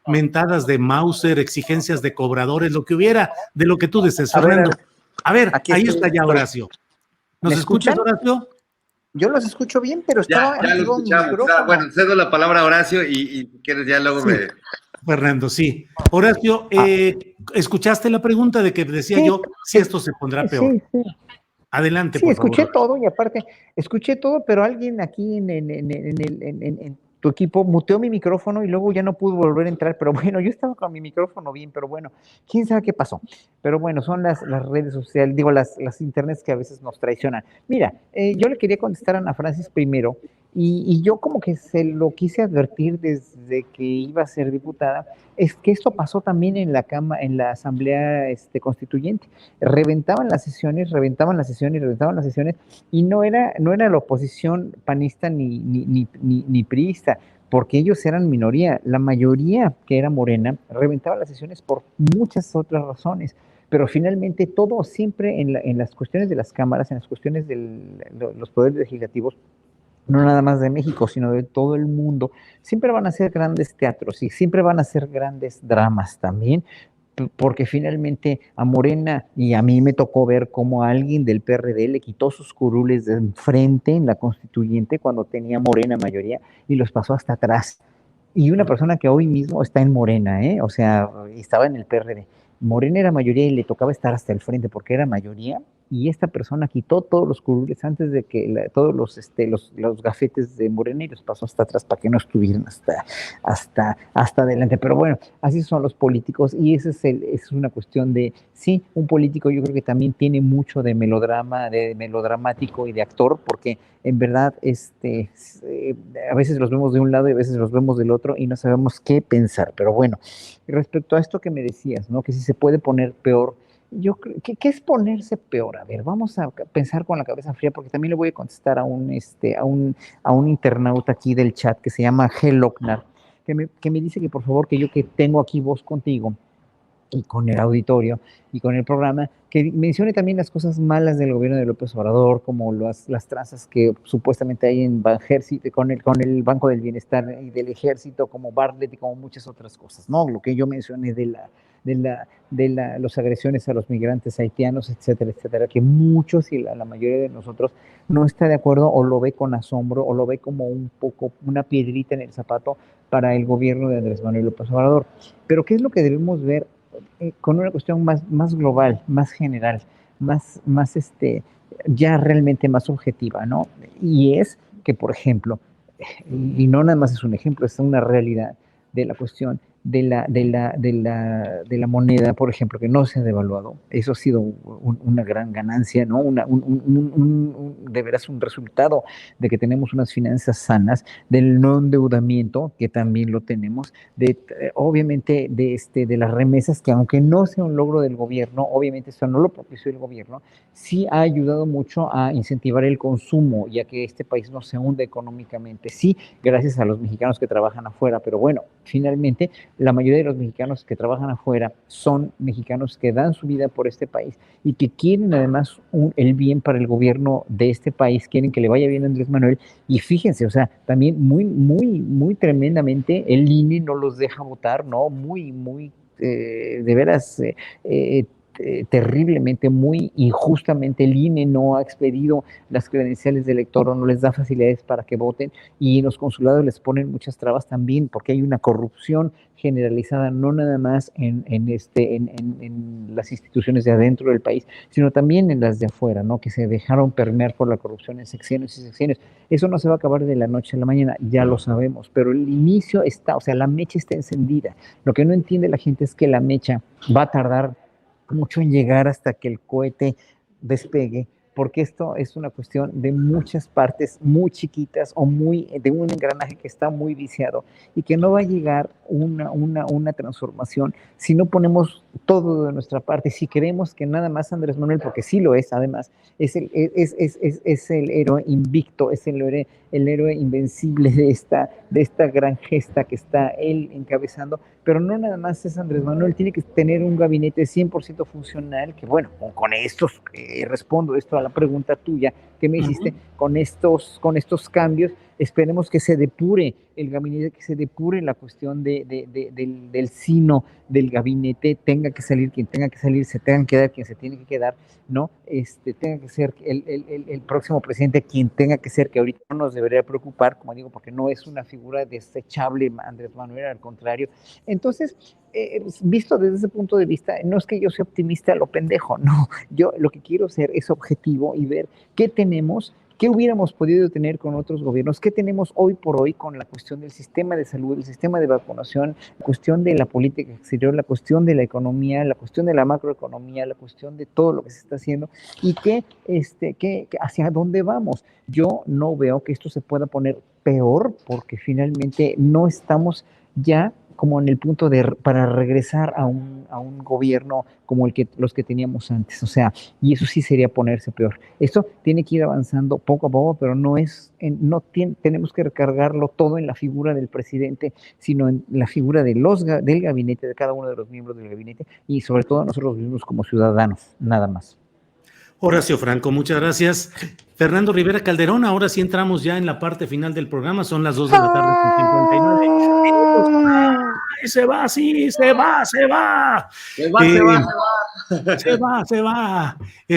mentadas de Mauser, exigencias de cobradores, lo que hubiera, de lo que tú desees, Fernando. A ver, ahí está ya Horacio. ¿Nos escuchas, Horacio? Yo los escucho bien, pero estaba ya lo escuchamos. Bueno, cedo la palabra a Horacio y si quieres ya luego me... Fernando, sí. Horacio, ¿escuchaste la pregunta de que decía yo si esto se pondrá peor? Sí. Adelante, sí, por favor. Sí, escuché todo y aparte, escuché todo, pero alguien aquí en tu equipo muteó mi micrófono y luego ya no pudo volver a entrar, pero bueno, yo estaba con mi micrófono bien, pero bueno, quién sabe qué pasó. Pero bueno, son las redes sociales, digo, las internets que a veces nos traicionan. Mira, yo le quería contestar a Ana Francis primero, y yo como que se lo quise advertir desde que iba a ser diputada, es que esto pasó también en la Asamblea Constituyente. Reventaban las sesiones, y no era la oposición panista ni priista, porque ellos eran minoría. La mayoría, que era Morena, reventaba las sesiones por muchas otras razones. Pero finalmente todo siempre en las cuestiones de las cámaras, en las cuestiones de los poderes legislativos, no nada más de México, sino de todo el mundo, siempre van a ser grandes teatros y siempre van a ser grandes dramas también, porque finalmente a Morena, y a mí me tocó ver cómo a alguien del PRD le quitó sus curules de enfrente en la constituyente cuando tenía Morena mayoría y los pasó hasta atrás. Y una persona que hoy mismo está en Morena, o sea, estaba en el PRD. Morena era mayoría y le tocaba estar hasta el frente porque era mayoría, y esta persona quitó todos los curules antes de que todos los gafetes de Morena y los pasó hasta atrás para que no estuvieran hasta adelante. Pero bueno, así son los políticos y es una cuestión de, sí, un político yo creo que también tiene mucho de melodrama, de melodramático y de actor, porque en verdad a veces los vemos de un lado y a veces los vemos del otro y no sabemos qué pensar. Pero bueno, respecto a esto que me decías, ¿no? Que si se puede poner peor, yo creo que ¿qué es ponerse peor? A ver, vamos a pensar con la cabeza fría, porque también le voy a contestar a un internauta aquí del chat que se llama G. Lochnar, que me dice que por favor, que yo que tengo aquí voz contigo y con el auditorio y con el programa, que mencione también las cosas malas del gobierno de López Obrador, como las tranzas que supuestamente hay en Banjército, con el Banco del Bienestar y del Ejército, como Bartlett y como muchas otras cosas, ¿no? Lo que yo mencioné de las agresiones a los migrantes haitianos, etcétera, etcétera, que muchos y la mayoría de nosotros no está de acuerdo o lo ve con asombro o lo ve como un poco una piedrita en el zapato para el gobierno de Andrés Manuel López Obrador. Pero ¿qué es lo que debemos ver con una cuestión más global, más general, más ya realmente más objetiva, ¿no? Y es que, por ejemplo, y no nada más es un ejemplo, es una realidad de la cuestión de la moneda, por ejemplo, que no se ha devaluado. Eso ha sido una gran ganancia, ¿no? De veras un resultado de que tenemos unas finanzas sanas, del no endeudamiento, que también lo tenemos, obviamente de las remesas, que aunque no sea un logro del gobierno, obviamente eso no lo propició el gobierno, sí ha ayudado mucho a incentivar el consumo y a que este país no se hunda económicamente. Sí, gracias a los mexicanos que trabajan afuera, pero bueno, finalmente la mayoría de los mexicanos que trabajan afuera son mexicanos que dan su vida por este país y que quieren además el bien para el gobierno de este país, quieren que le vaya bien a Andrés Manuel. Y fíjense, o sea, también muy tremendamente el INE no los deja votar, ¿no? De veras terriblemente, muy injustamente. El INE no ha expedido las credenciales de elector o no les da facilidades para que voten, y en los consulados les ponen muchas trabas también, porque hay una corrupción generalizada, no nada más en las instituciones de adentro del país, sino también en las de afuera, ¿no? Que se dejaron permear por la corrupción en sexenios y sexenios. Eso no se va a acabar de la noche a la mañana, ya lo sabemos, pero el inicio está, o sea, la mecha está encendida. Lo que no entiende la gente es que la mecha va a tardar mucho en llegar hasta que el cohete despegue, porque esto es una cuestión de muchas partes muy chiquitas o de un engranaje que está muy viciado, y que no va a llegar una transformación si no ponemos todo de nuestra parte. Si queremos que nada más Andrés Manuel, porque sí lo es, además, es el héroe invicto, es el héroe invencible de esta gran gesta que está él encabezando, pero no nada más es Andrés Manuel, tiene que tener un gabinete 100% funcional, que bueno, con estos, respondo esto a la pregunta tuya que me hiciste, con estos cambios, esperemos que se depure el gabinete, que se depure la cuestión del sino del gabinete, tenga que salir quien tenga que salir, se tenga que quedar quien se tiene que quedar, ¿no? Tenga que ser el próximo presidente quien tenga que ser, que ahorita no nos debería preocupar, como digo, porque no es una figura desechable Andrés Manuel, al contrario. Entonces, visto desde ese punto de vista, no es que yo sea optimista a lo pendejo, no, yo lo que quiero ser es objetivo y ver qué tenemos, qué hubiéramos podido tener con otros gobiernos, qué tenemos hoy por hoy con la cuestión del sistema de salud, el sistema de vacunación, la cuestión de la política exterior, la cuestión de la economía, la cuestión de la macroeconomía, la cuestión de todo lo que se está haciendo, y hacia dónde vamos. Yo no veo que esto se pueda poner peor, porque finalmente no estamos ya como en el punto para regresar a un gobierno como los que teníamos antes, o sea, y eso sí sería ponerse peor. Esto tiene que ir avanzando poco a poco, pero tenemos que recargarlo todo en la figura del presidente, sino en la figura del gabinete, de cada uno de los miembros del gabinete, y sobre todo nosotros mismos como ciudadanos, nada más. Horacio Franco, muchas gracias. Fernando Rivera Calderón, ahora sí entramos ya en la parte final del programa, son las 2 de la tarde con 59 minutos. ¡Ay, se va! Se va.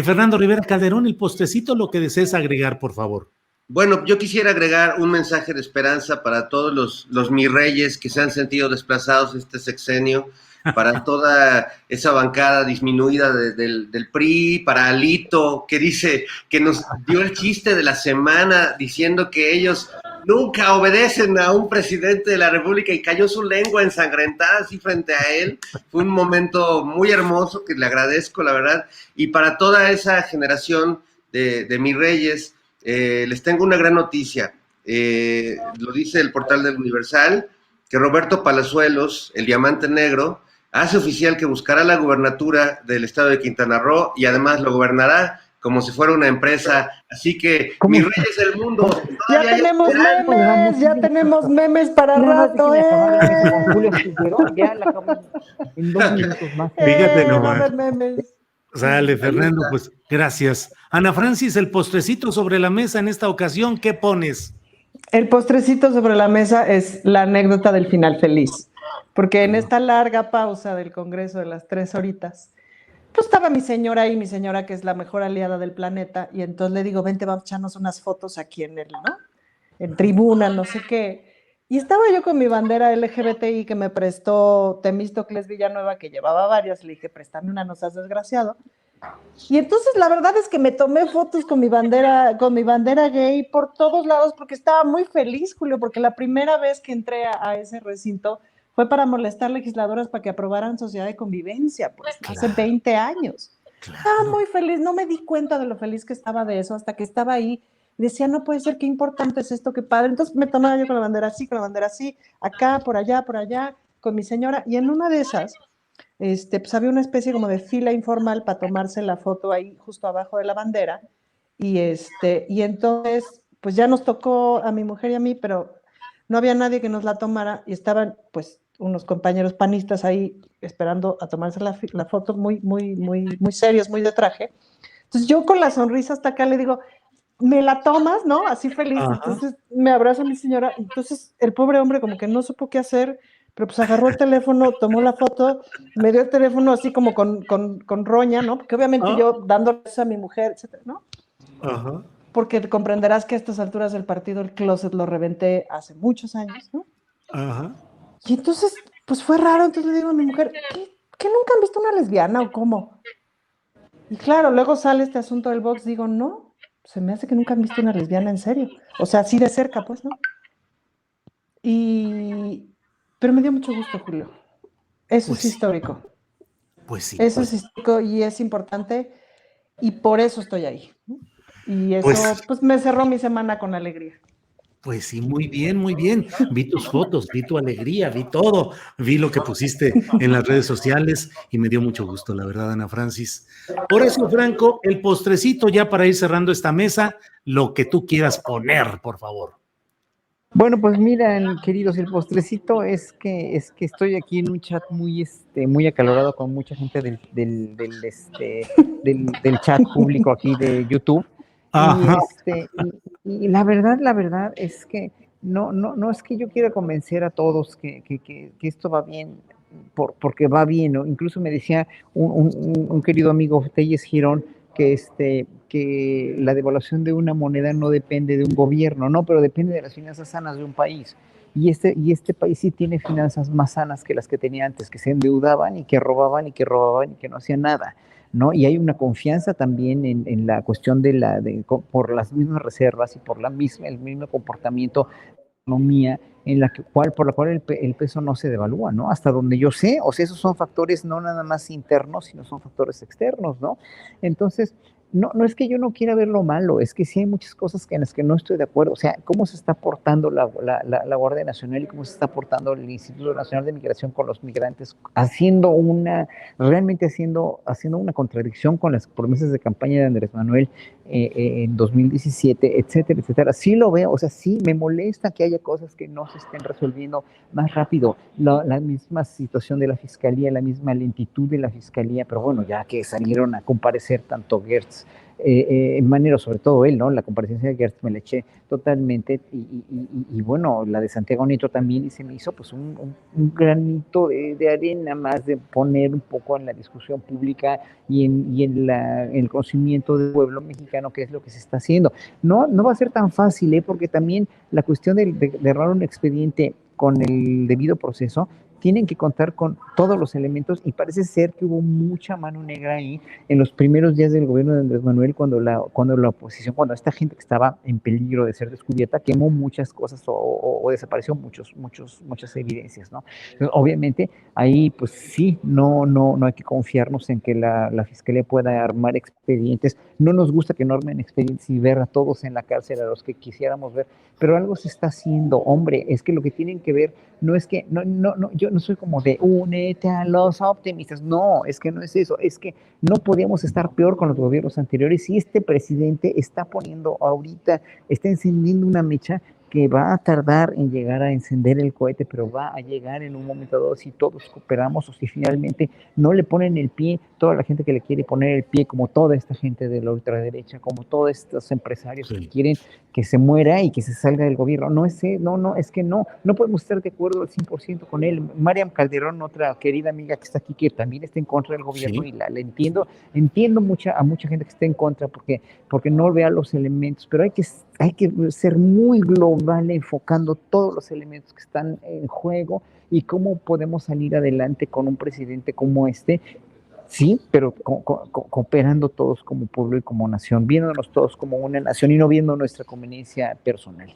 Fernando Rivera Calderón, el postrecito, lo que desees agregar, por favor. Bueno, yo quisiera agregar un mensaje de esperanza para todos los mis reyes que se han sentido desplazados este sexenio, para toda esa bancada disminuida del PRI, para Alito, que dice, que nos dio el chiste de la semana diciendo que ellos nunca obedecen a un presidente de la República, y cayó su lengua ensangrentada así frente a él. Fue un momento muy hermoso que le agradezco, la verdad. Y para toda esa generación de mis reyes, les tengo una gran noticia. Lo dice el portal del Universal, que Roberto Palazuelos, el diamante negro, hace oficial que buscará la gubernatura del estado de Quintana Roo, y además lo gobernará como si fuera una empresa. Así que, mis reyes del mundo, ya tenemos memes para rato, con Julio Figueroa, ya la acabamos en 2 minutos más. Fíjate nomás. Sale, Fernando, pues gracias. Ana Francis, el postrecito sobre la mesa en esta ocasión, ¿qué pones? El postrecito sobre la mesa es la anécdota del final feliz, porque en esta larga pausa del Congreso de las 3 horitas, pues estaba mi señora ahí, mi señora que es la mejor aliada del planeta, y entonces le digo, vente, vamos a echarnos unas fotos aquí en tribuna, no sé qué. Y estaba yo con mi bandera LGBTI que me prestó Temístocles Villanueva, que llevaba varias, le dije, préstame una, no seas desgraciado. Y entonces la verdad es que me tomé fotos con mi bandera gay por todos lados, porque estaba muy feliz, Julio, porque la primera vez que entré a ese recinto fue para molestar legisladoras para que aprobaran sociedad de convivencia, pues hace 20 años. Claro. Estaba muy feliz, no me di cuenta de lo feliz que estaba de eso hasta que estaba ahí. Decía, no puede ser, qué importante es esto, qué padre. Entonces me tomaba yo con la bandera así, acá, por allá, con mi señora. Y en una de esas, pues había una especie como de fila informal para tomarse la foto ahí justo abajo de la bandera. Y entonces, pues ya nos tocó a mi mujer y a mí, pero no había nadie que nos la tomara, y estaban, pues, unos compañeros panistas ahí esperando a tomarse la foto, muy, muy, muy, muy serios, muy de traje. Entonces yo con la sonrisa hasta acá le digo, ¿me la tomas, no? Así feliz. Ajá. Entonces me abraza mi señora. Entonces el pobre hombre como que no supo qué hacer, pero pues agarró el teléfono, tomó la foto, me dio el teléfono así como con roña, ¿no? Porque obviamente yo dándole eso a mi mujer, etcétera, ¿no? Ajá. Porque comprenderás que a estas alturas del partido el closet lo reventé hace muchos años, ¿no? Ajá. Y entonces, pues fue raro, entonces le digo a mi mujer, ¿qué nunca han visto una lesbiana o cómo? Y claro, luego sale este asunto del box, digo, no, se me hace que nunca han visto una lesbiana en serio. O sea, así de cerca, pues, ¿no? Pero me dio mucho gusto, Julio. Eso Pues es sí. histórico. Pues sí. Eso Pues, es histórico y es importante y por eso estoy ahí, ¿no? Y eso, pues me cerró mi semana con alegría. pues sí, muy bien, muy bien. Vi tus fotos, vi tu alegría, vi todo, vi lo que pusiste en las redes sociales y me dio mucho gusto, la verdad, Ana Francis. Horacio Franco, el postrecito ya para ir cerrando esta mesa, lo que tú quieras poner, por favor. Bueno, pues miren, queridos, el postrecito es que estoy aquí en un chat muy acalorado con mucha gente del chat público aquí de YouTube. Y Ajá. y la verdad es que no es que yo quiera convencer a todos que esto va bien, porque va bien, ¿no? Incluso me decía un querido amigo, Telles Girón, que la devaluación de una moneda no depende de un gobierno, no, pero depende de las finanzas sanas de un país. Y este país sí tiene finanzas más sanas que las que tenía antes, que se endeudaban y que robaban y que robaban y que no hacían nada, ¿no? Y hay una confianza también en la cuestión por las mismas reservas y por el mismo comportamiento economía por la cual el peso no se devalúa, ¿no? Hasta donde yo sé, o sea, esos son factores no nada más internos, sino son factores externos, ¿no? Entonces, no es que yo no quiera ver lo malo, es que sí hay muchas cosas en las que no estoy de acuerdo. O sea, cómo se está portando la Guardia Nacional y cómo se está portando el Instituto Nacional de Migración con los migrantes, realmente haciendo una contradicción con las promesas de campaña de Andrés Manuel en 2017, etcétera, etcétera. Sí lo veo, o sea, sí me molesta que haya cosas que no se estén resolviendo más rápido. La misma situación de la Fiscalía, la misma lentitud de la Fiscalía, pero bueno, ya que salieron a comparecer tanto Gertz, Manero, sobre todo él, ¿no? La comparecencia de Gertz me la eché totalmente, y bueno, la de Santiago Nieto también, y se me hizo pues un granito de arena más de poner un poco en la discusión pública y en el conocimiento del pueblo mexicano qué es lo que se está haciendo. No va a ser tan fácil, porque también la cuestión de errar un expediente con el debido proceso, tienen que contar con todos los elementos, y parece ser que hubo mucha mano negra ahí en los primeros días del gobierno de Andrés Manuel, cuando la oposición, cuando esta gente que estaba en peligro de ser descubierta, quemó muchas cosas o desapareció muchas evidencias, ¿no? Entonces, obviamente, ahí pues sí, no hay que confiarnos en que la Fiscalía pueda armar expedientes. No nos gusta que no armen expedientes y ver a todos en la cárcel, a los que quisiéramos ver, pero algo se está haciendo, hombre. Es que lo que tienen que ver no es que, yo no soy como de únete a los optimistas, no, es que no es eso, es que no podíamos estar peor con los gobiernos anteriores, y este presidente está encendiendo una mecha que va a tardar en llegar a encender el cohete, pero va a llegar en un momento dado si todos cooperamos, o si finalmente no le ponen el pie toda la gente que le quiere poner el pie, como toda esta gente de la ultraderecha, como todos estos empresarios que quieren que se muera y que se salga del gobierno. Es que no podemos estar de acuerdo al 100% con él. Mariam Calderón, otra querida amiga que está aquí, que también está en contra del gobierno, y la entiendo a mucha gente que está en contra porque no vea los elementos, pero hay que ser muy global, enfocando todos los elementos que están en juego y cómo podemos salir adelante con un presidente como este. Sí, pero cooperando todos como pueblo y como nación, viéndonos todos como una nación y no viendo nuestra conveniencia personal.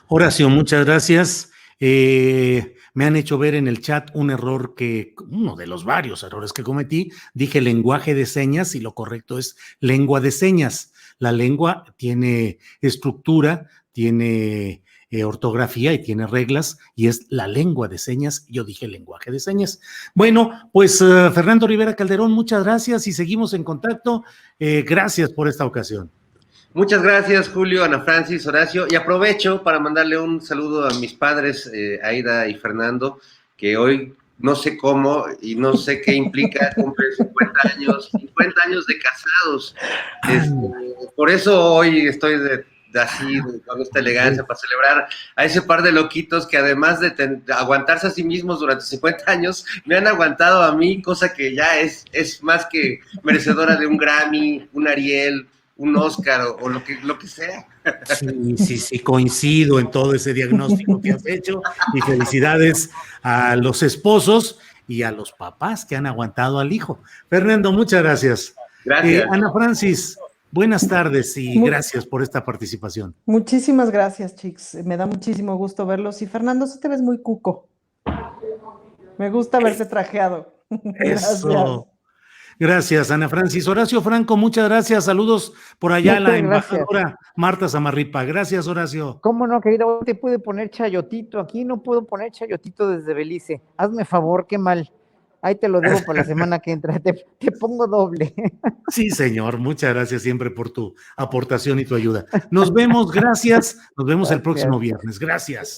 Horacio, muchas gracias. Me han hecho ver en el chat uno de los varios errores que cometí. Dije lenguaje de señas y lo correcto es lengua de señas. La lengua tiene estructura, tiene ortografía y tiene reglas, y es la lengua de señas. Yo dije lenguaje de señas. Bueno, pues Fernando Rivera Calderón, muchas gracias y seguimos en contacto. Gracias por esta ocasión. Muchas gracias, Julio, Ana Francis, Horacio, y aprovecho para mandarle un saludo a mis padres, Aida y Fernando, que hoy no sé cómo y no sé qué implica cumplir 50 años de casados. Por eso hoy estoy de así, con esta elegancia, para celebrar a ese par de loquitos que además de aguantarse a sí mismos durante 50 años, me han aguantado a mí, cosa que ya es más que merecedora de un Grammy, un Ariel, un Oscar o lo que sea. Sí, coincido en todo ese diagnóstico que has hecho y felicidades a los esposos y a los papás que han aguantado al hijo. Fernando, muchas gracias. Gracias. Ana Francis, buenas tardes y gracias por esta participación. Muchísimas gracias, chicos. Me da muchísimo gusto verlos. Y Fernando, sí te ves muy cuco. Me gusta verte trajeado. Gracias. Eso. Gracias, Ana Francis. Horacio Franco, muchas gracias. Saludos por allá a la embajadora Marta Zamarripa. Gracias, Horacio. ¿Cómo no, querido? Te pude poner chayotito. Aquí no puedo poner chayotito desde Belice. Hazme favor, qué mal. Ahí te lo debo para la semana que entra. Te pongo doble. Sí, señor. Muchas gracias siempre por tu aportación y tu ayuda. Nos vemos. Gracias. Nos vemos el próximo viernes. Gracias.